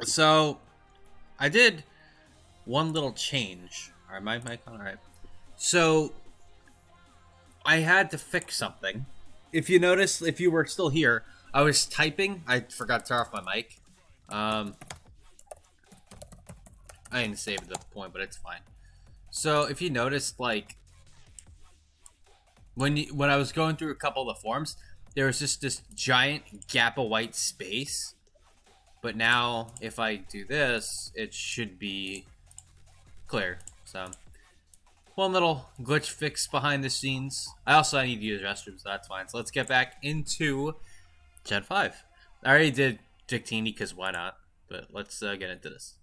So, I did one little change. Alright, my mic on? Alright. So, I had to fix something. If you notice, if you were still here, I was typing. I forgot to turn off my mic. Um, I didn't save the point, but it's fine. So, if you noticed, like, when I was going through a couple of the forms, there was just this giant gap of white space. But now, if I do this, it should be clear. So, one little glitch fix behind the scenes. I also need to use restrooms, so that's fine. So let's get back into Gen 5. I already did Victini because why not? But let's get into this.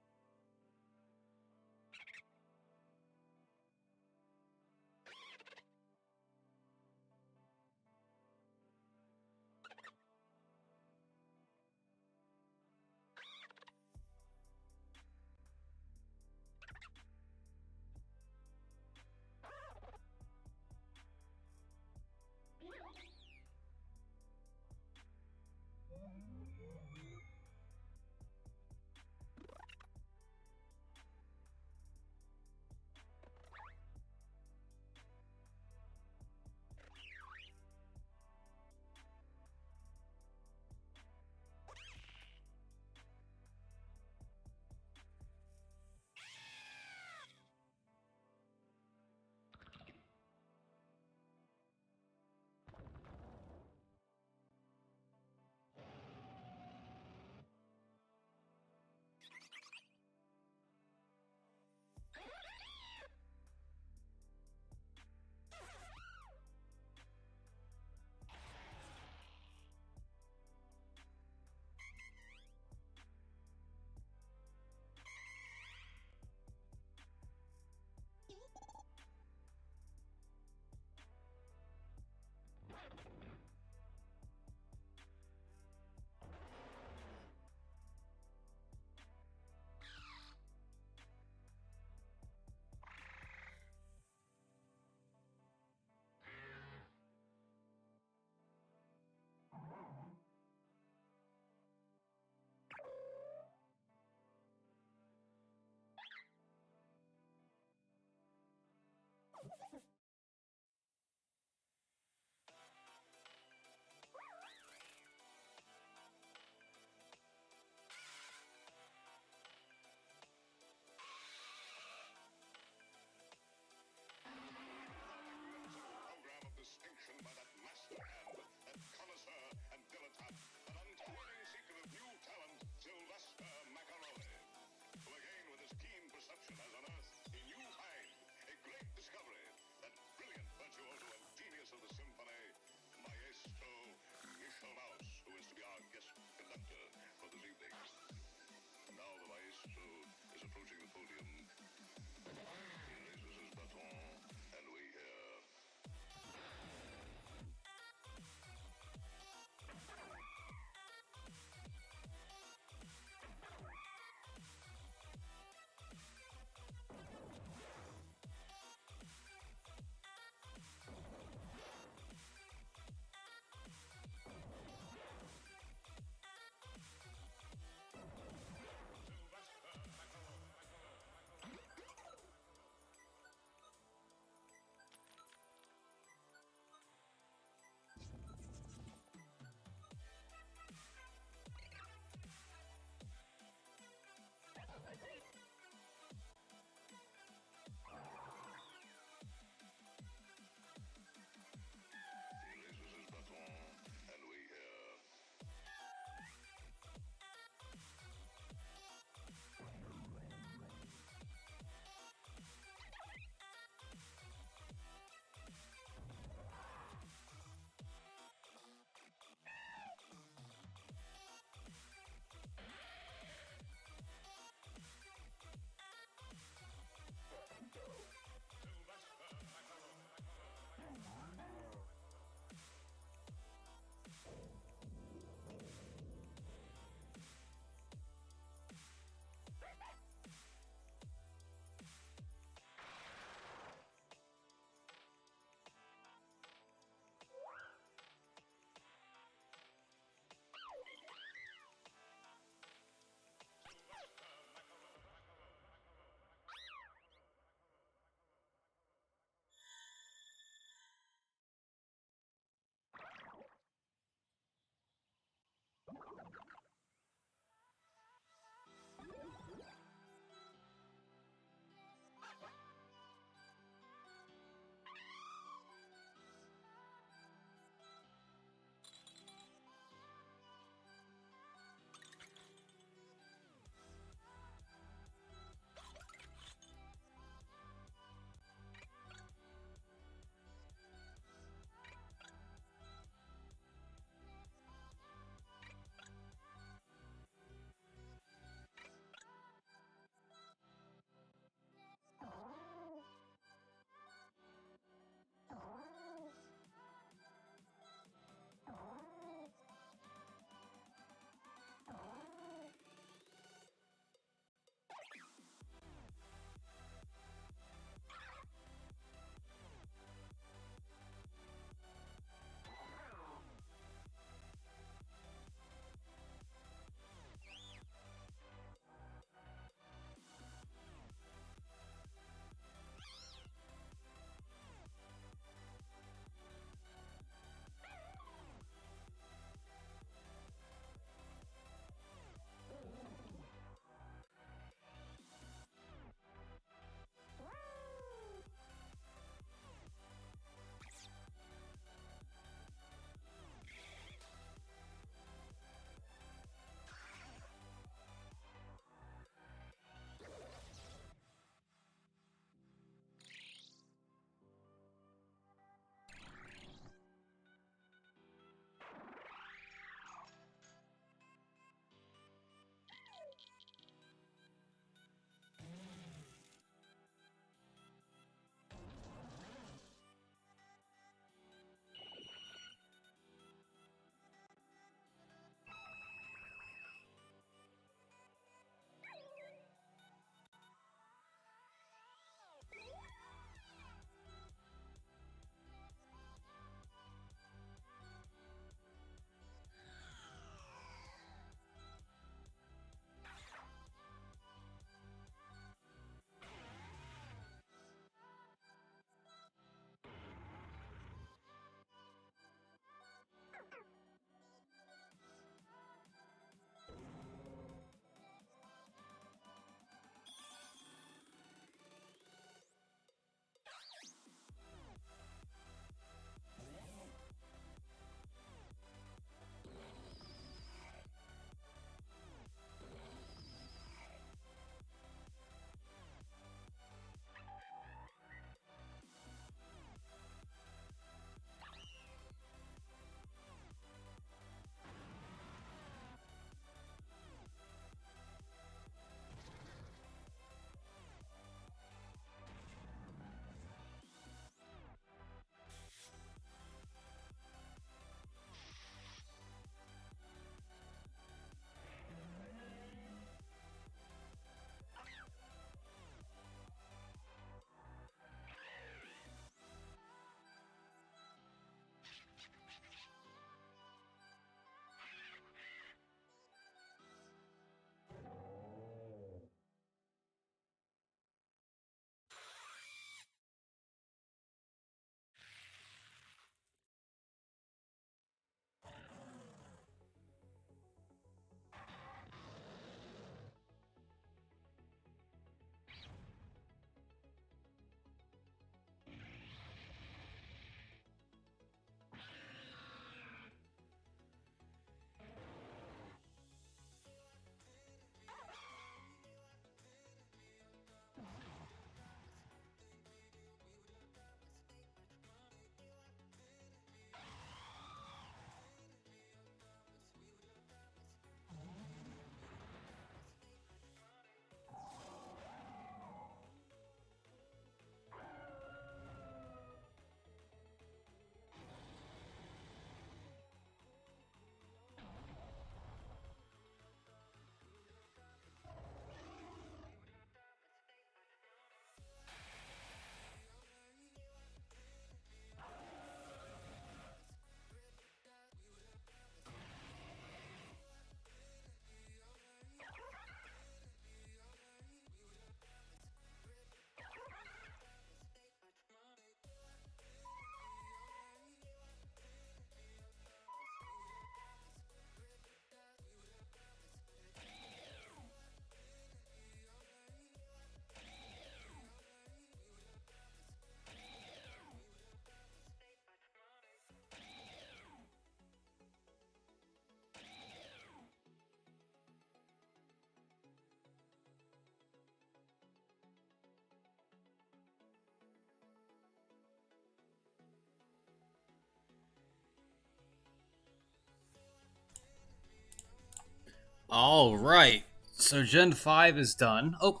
All right. So Gen 5 is done. Oh,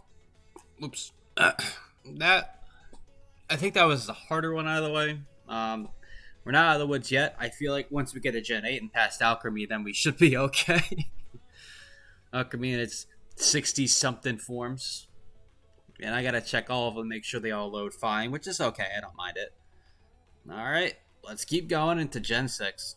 oops. That I think that was the harder one out of the way. We're not out of the woods yet. I feel like once we get to Gen 8 and past Alchemy, then we should be okay. Alchemy in its 60 something forms. And I gotta check all of them, make sure they all load fine, which is okay. I don't mind it. Alright, let's keep going into Gen 6.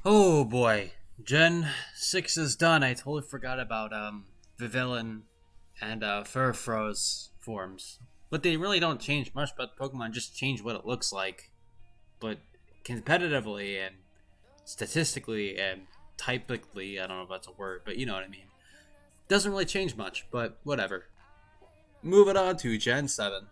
Oh boy, Gen 6 is done. I totally forgot about Vivillon and Furfro's forms. But they really don't change much about Pokemon, just change what it looks like. But competitively and statistically and typically, I don't know if that's a word, but you know what I mean. Doesn't really change much, but whatever. Moving on to Gen 7.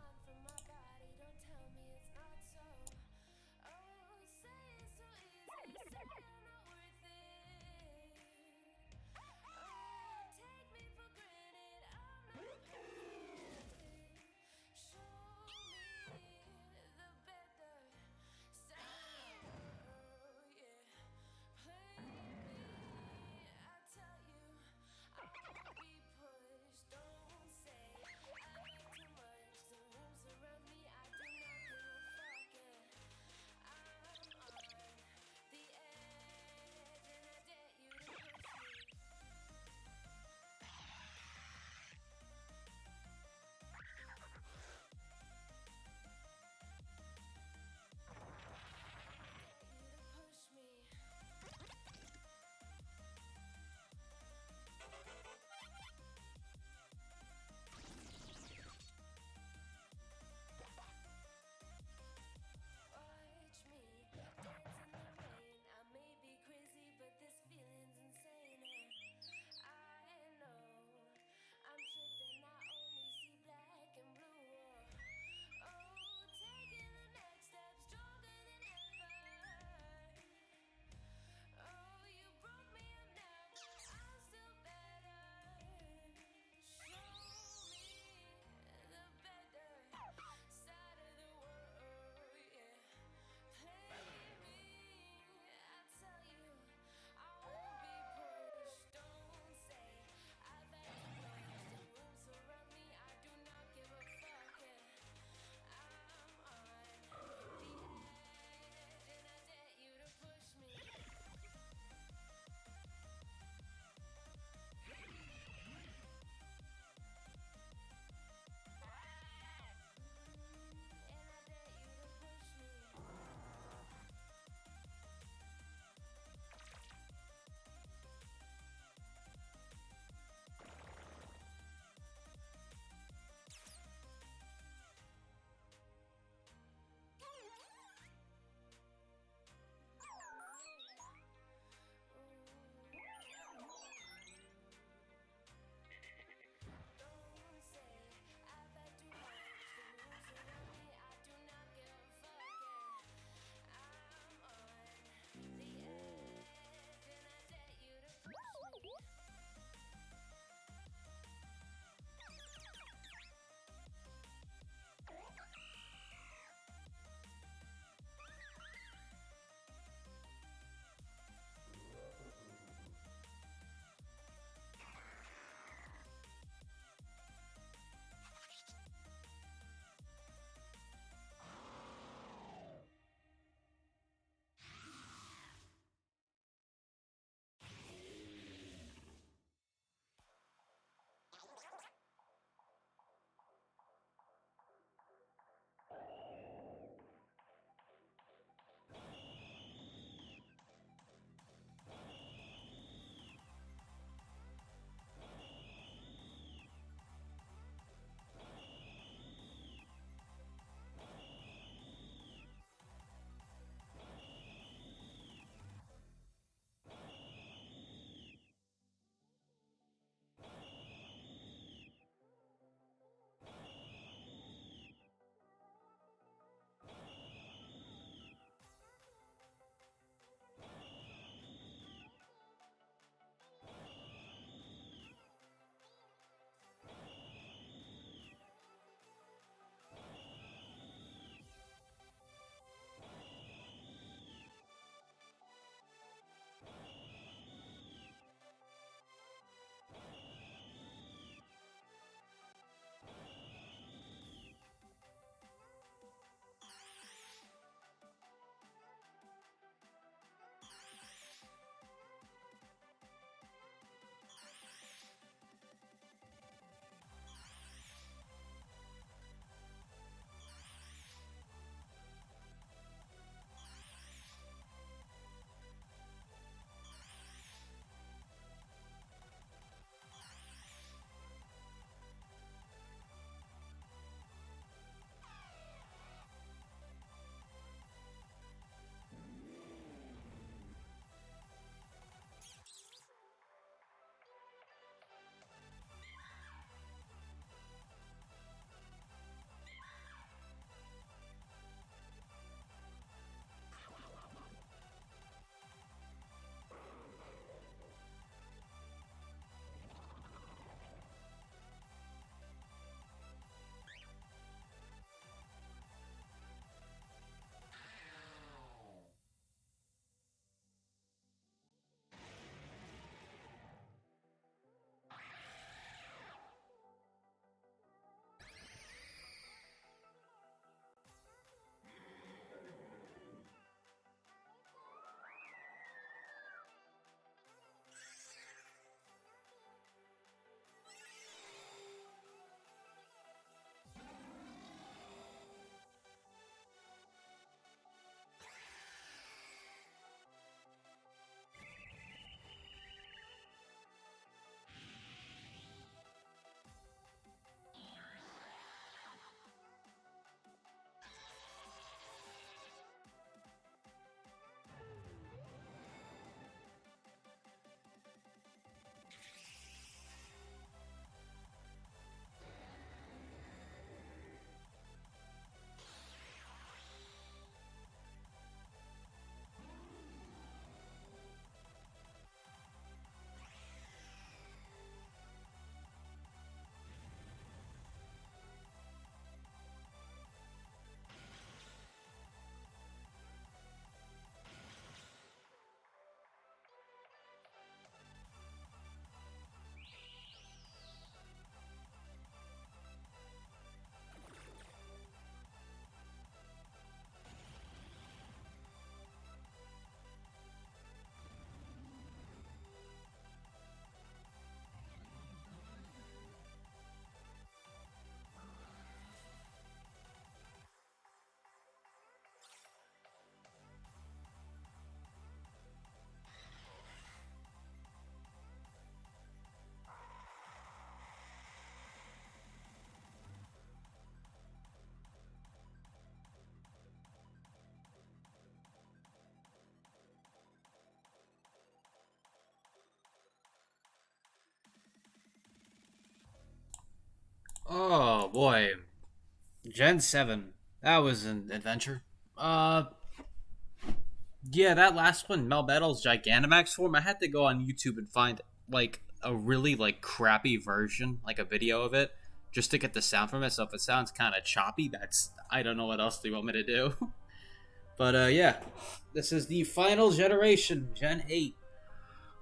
boy, Gen 7. That was an adventure. Yeah, that last one, Melmetal's Gigantamax form, I had to go on YouTube and find like a really like crappy version, like a video of it, just to get the sound from it. So if it sounds kind of choppy, that's I don't know what else they want me to do. But yeah, this is the final generation, Gen 8.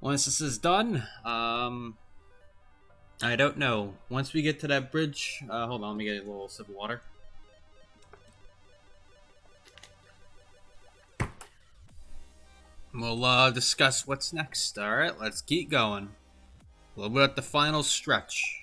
Once this is done, I don't know. Once we get to that bridge, hold on, let me get a little sip of water. We'll discuss what's next. All right, let's keep going. We're at the final stretch.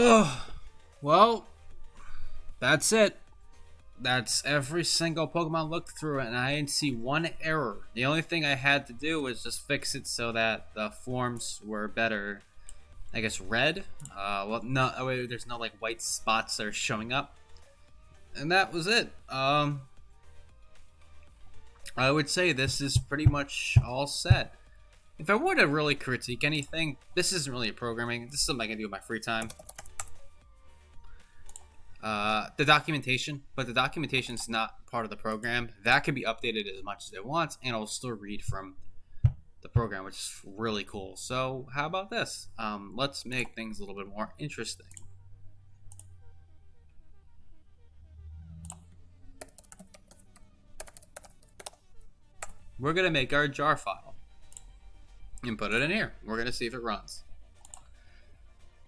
Oh, well, that's it. That's every single Pokemon looked through, and I didn't see one error. The only thing I had to do was just fix it so that the forms were better, I guess, red. Well, no, there's no like white spots that are showing up, and that was it. I would say this is pretty much all set. If I were to really critique anything, this isn't really a programming. This is something I can do in my free time. The documentation, but the documentation is not part of the program. That can be updated as much as it wants, and it'll still read from the program, which is really cool. So how about this? Let's make things a little bit more interesting. We're gonna make our jar file and put it in here. We're gonna see if it runs.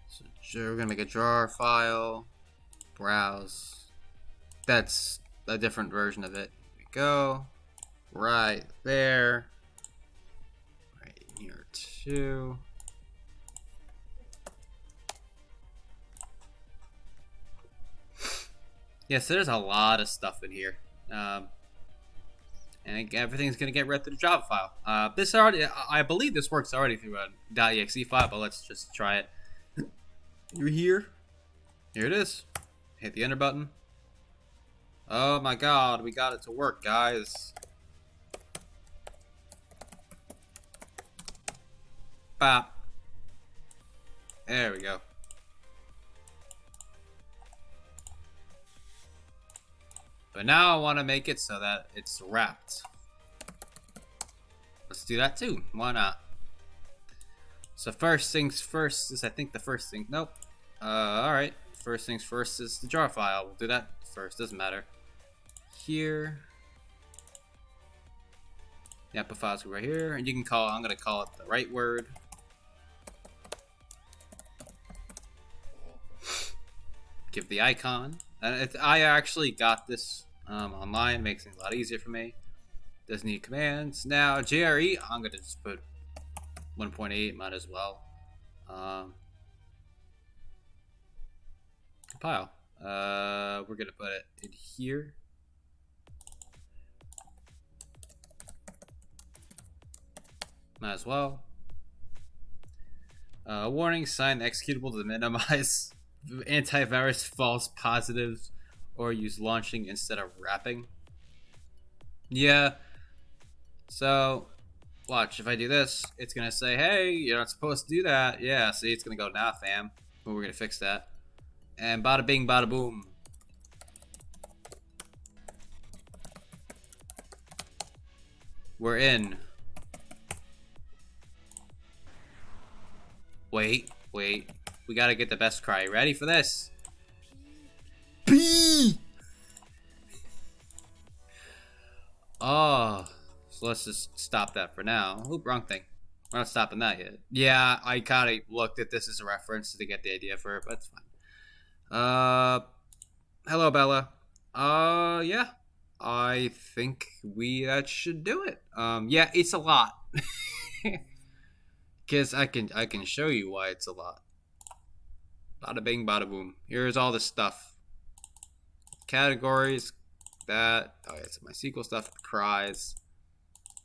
So we're gonna make a jar file, browse. That's a different version of it. Here we go. Right there. Right here too. Yes, there's a lot of stuff in here. And everything's gonna get read through the Java file. This already, I believe this works already through a .exe file, but let's just try it. You're here. Here it is. Hit the enter button. Oh my god, we got it to work, guys. Bop. There we go. But now I want to make it so that it's wrapped. Let's do that too. Why not? So first things first is, I think the first thing. Nope. Alright. First things first is the jar file. We'll do that first. Doesn't matter. Here. Yep, the file's right here. And you can call, I'm going to call it the right word. Give the icon. I actually got this online. Makes it a lot easier for me. Doesn't need commands. Now, JRE, I'm going to just put 1.8. Might as well. Compile. We're going to put it in here. Might as well. Warning, sign executable to minimize antivirus false positives or use launching instead of wrapping. Yeah. So, watch. If I do this, it's going to say, hey, you're not supposed to do that. Yeah, see, it's going to go, nah, fam. But we're going to fix that. And bada bing, bada boom. We're in. Wait. We gotta get the best cry. Ready for this? P. Oh, so let's just stop that for now. Oop, wrong thing. We're not stopping that yet. Yeah, I kind of looked at this as a reference to get the idea for it, but it's fine. Hello, Bella. Yeah. I think that should do it. Yeah, it's a lot. Cause I can show you why it's a lot. Bada bing, bada boom. Here's all this stuff. Categories. That. Oh yeah, it's my SQL stuff. Cries.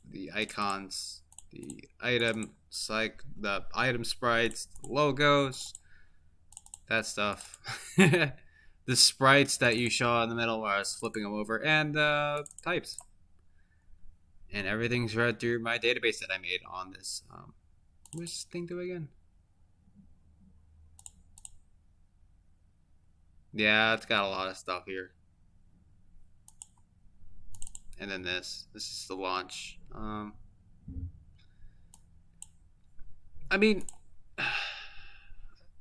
The icons. The item. The item sprites. Logos. That stuff. The sprites that you saw in the middle where I was flipping them over. And types. And everything's read through my database that I made on this. What's this thing do again? Yeah, it's got a lot of stuff here. And then this is the launch. I mean,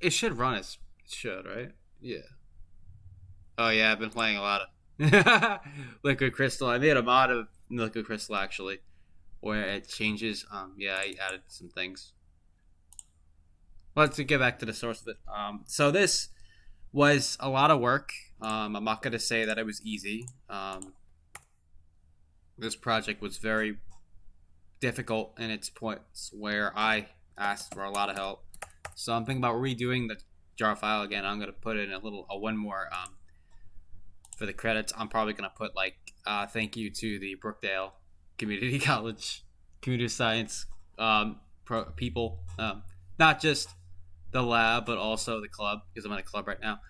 it should run as it should, right? Yeah. Oh yeah, I've been playing a lot of Liquid Crystal. I made a mod of Liquid Crystal actually, where it changes. Yeah, I added some things. Let's get back to the source of it. So this was a lot of work. I'm not going to say that it was easy. This project was very difficult in its points where I asked for a lot of help. So I'm thinking about redoing jar file again. I'm gonna put in a one more for the credits. I'm probably gonna put like thank you to the Brookdale Community College computer science people, not just the lab but also the club, because I'm in a club right now,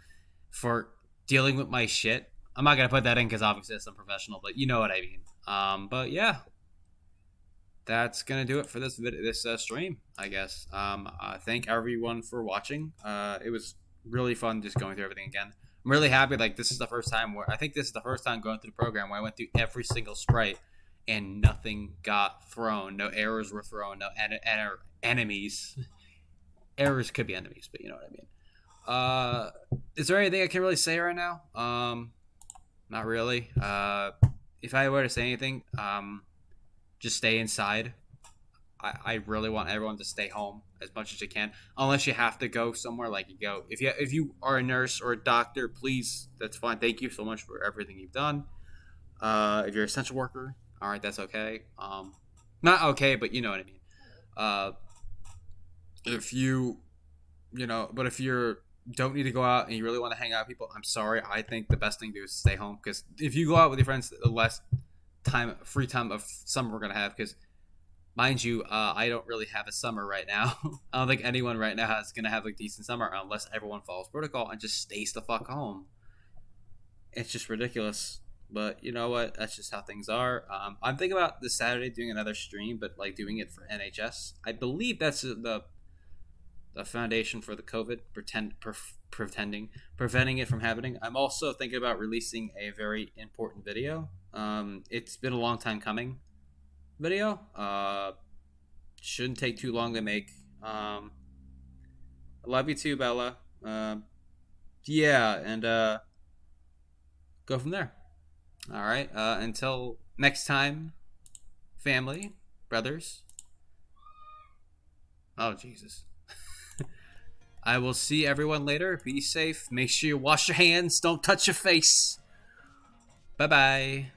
for dealing with my shit. I'm not gonna put that in because obviously it's unprofessional, but you know what I mean. But yeah, that's gonna do it for this stream, I guess. Thank everyone for watching. It was really fun just going through everything again. I'm really happy. Like, this is the first time where I think this is the first time going through the program where I went through every single sprite and nothing got thrown. No errors were thrown. No enemies. Errors could be enemies, but you know what I mean. Is there anything I can really say right now? Not really. If I were to say anything, just stay inside. I really want everyone to stay home as much as you can, unless you have to go somewhere. Like, you go, if you are a nurse or a doctor, please, that's fine. Thank you so much for everything you've done. If you're an essential worker, all right, that's okay. Not okay, but you know what I mean. If you, but if you don't need to go out and you really want to hang out with people, I'm sorry. I think the best thing to do is stay home, because if you go out with your friends, the less free time of summer we're gonna have. Because mind you, I don't really have a summer right now. I don't think anyone right now is gonna have a decent summer unless everyone follows protocol and just stays the fuck home. It's just ridiculous. But you know what? That's just how things are. I'm thinking about this Saturday doing another stream, but like doing it for NHS. I believe that's the foundation for the COVID, preventing it from happening. I'm also thinking about releasing a very important video. It's been a long time coming. Video shouldn't take too long to make. I love you too, Bella. Yeah, and go from there. All right. Until next time, family, brothers. Oh, Jesus. I will see everyone later. Be safe. Make sure you wash your hands. Don't touch your face. Bye-bye.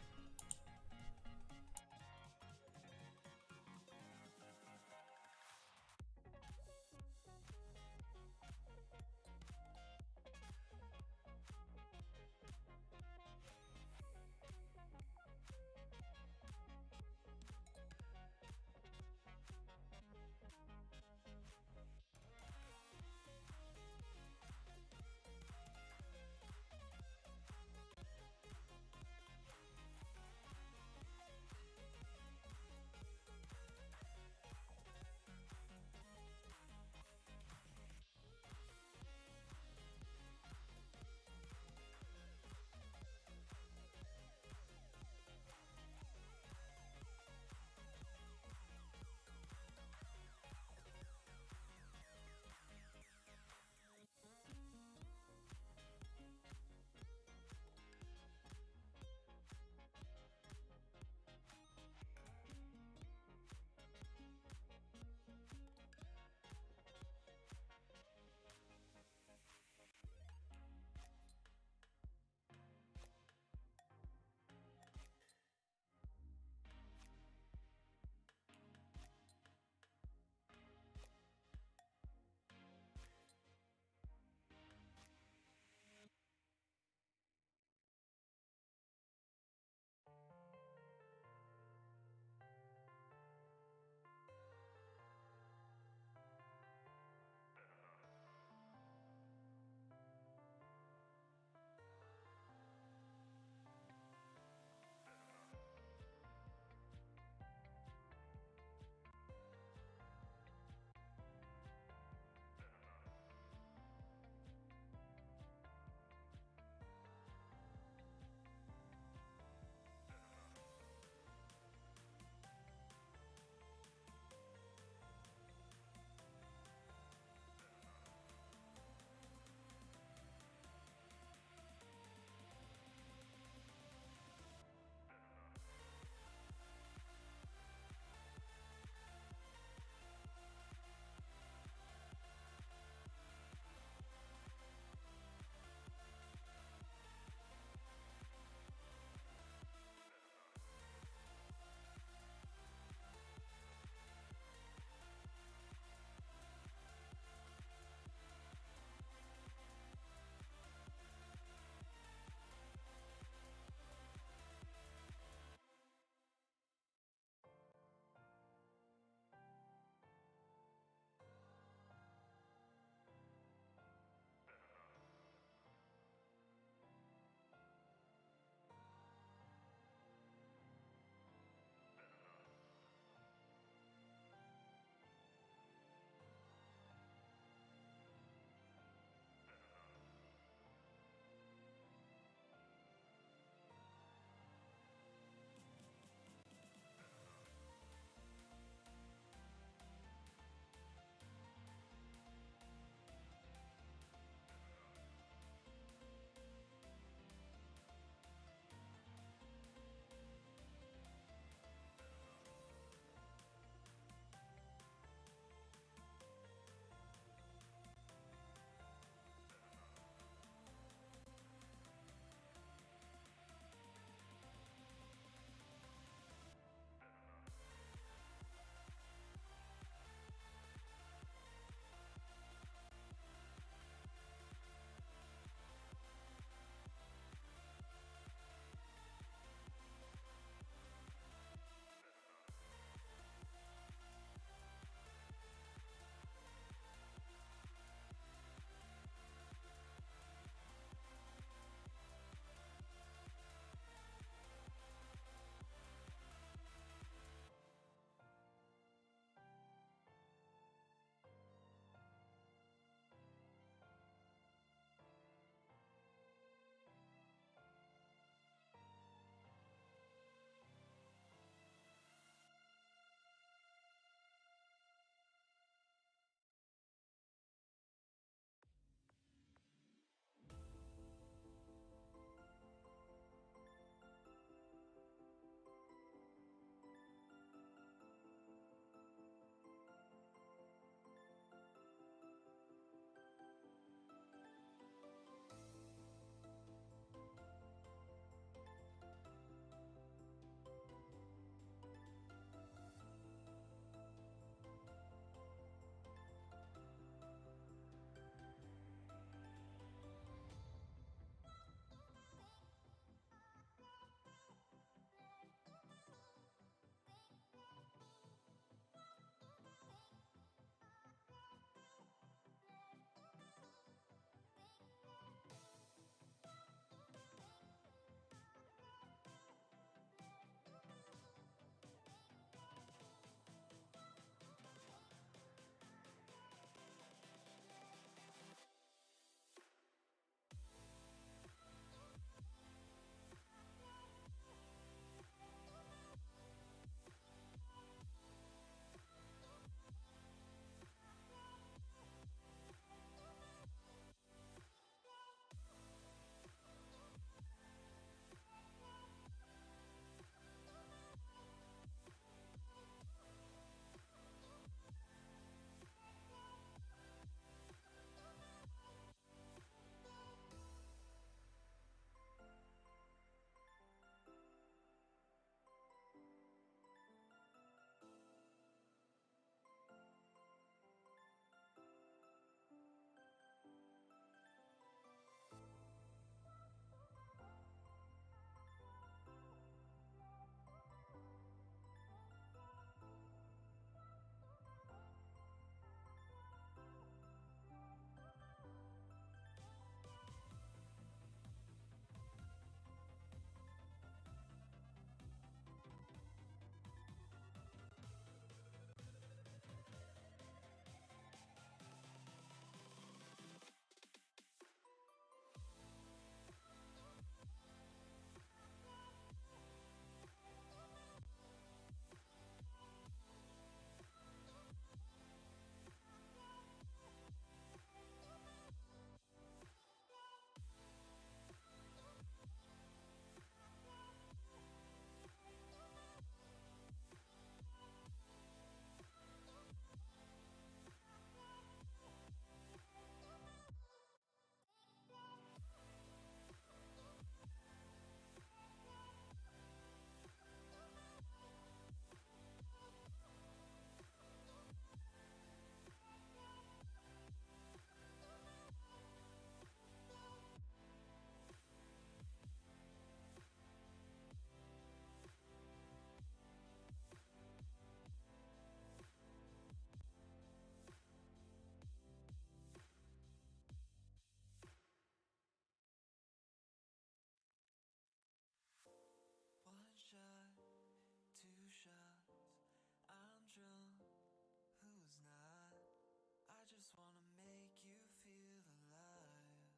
just wanna make you feel alive.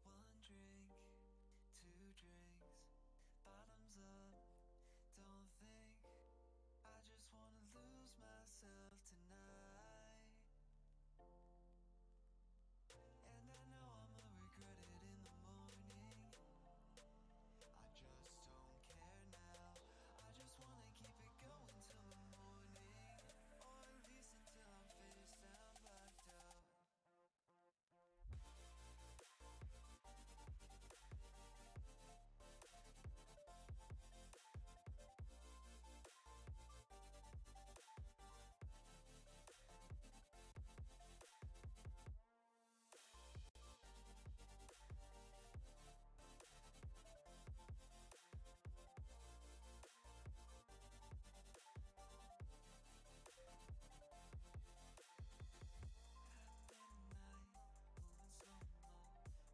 One drink, two drinks, bottoms up, don't think. I just wanna lose myself tonight. And I know I'ma regret it in the morning. I just don't care now. I just wanna keep it going till the morning, or at least until I'm face down, blacked out.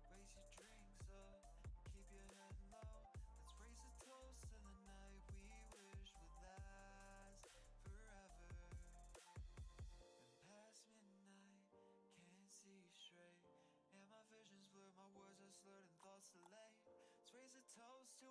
Raise your drinks up, keep your head low. Let's raise a toast to the night we wish would last forever. And past midnight, can't see straight. And my vision's blurred, my words are slurred and thoughts delayed. Let's raise a toast to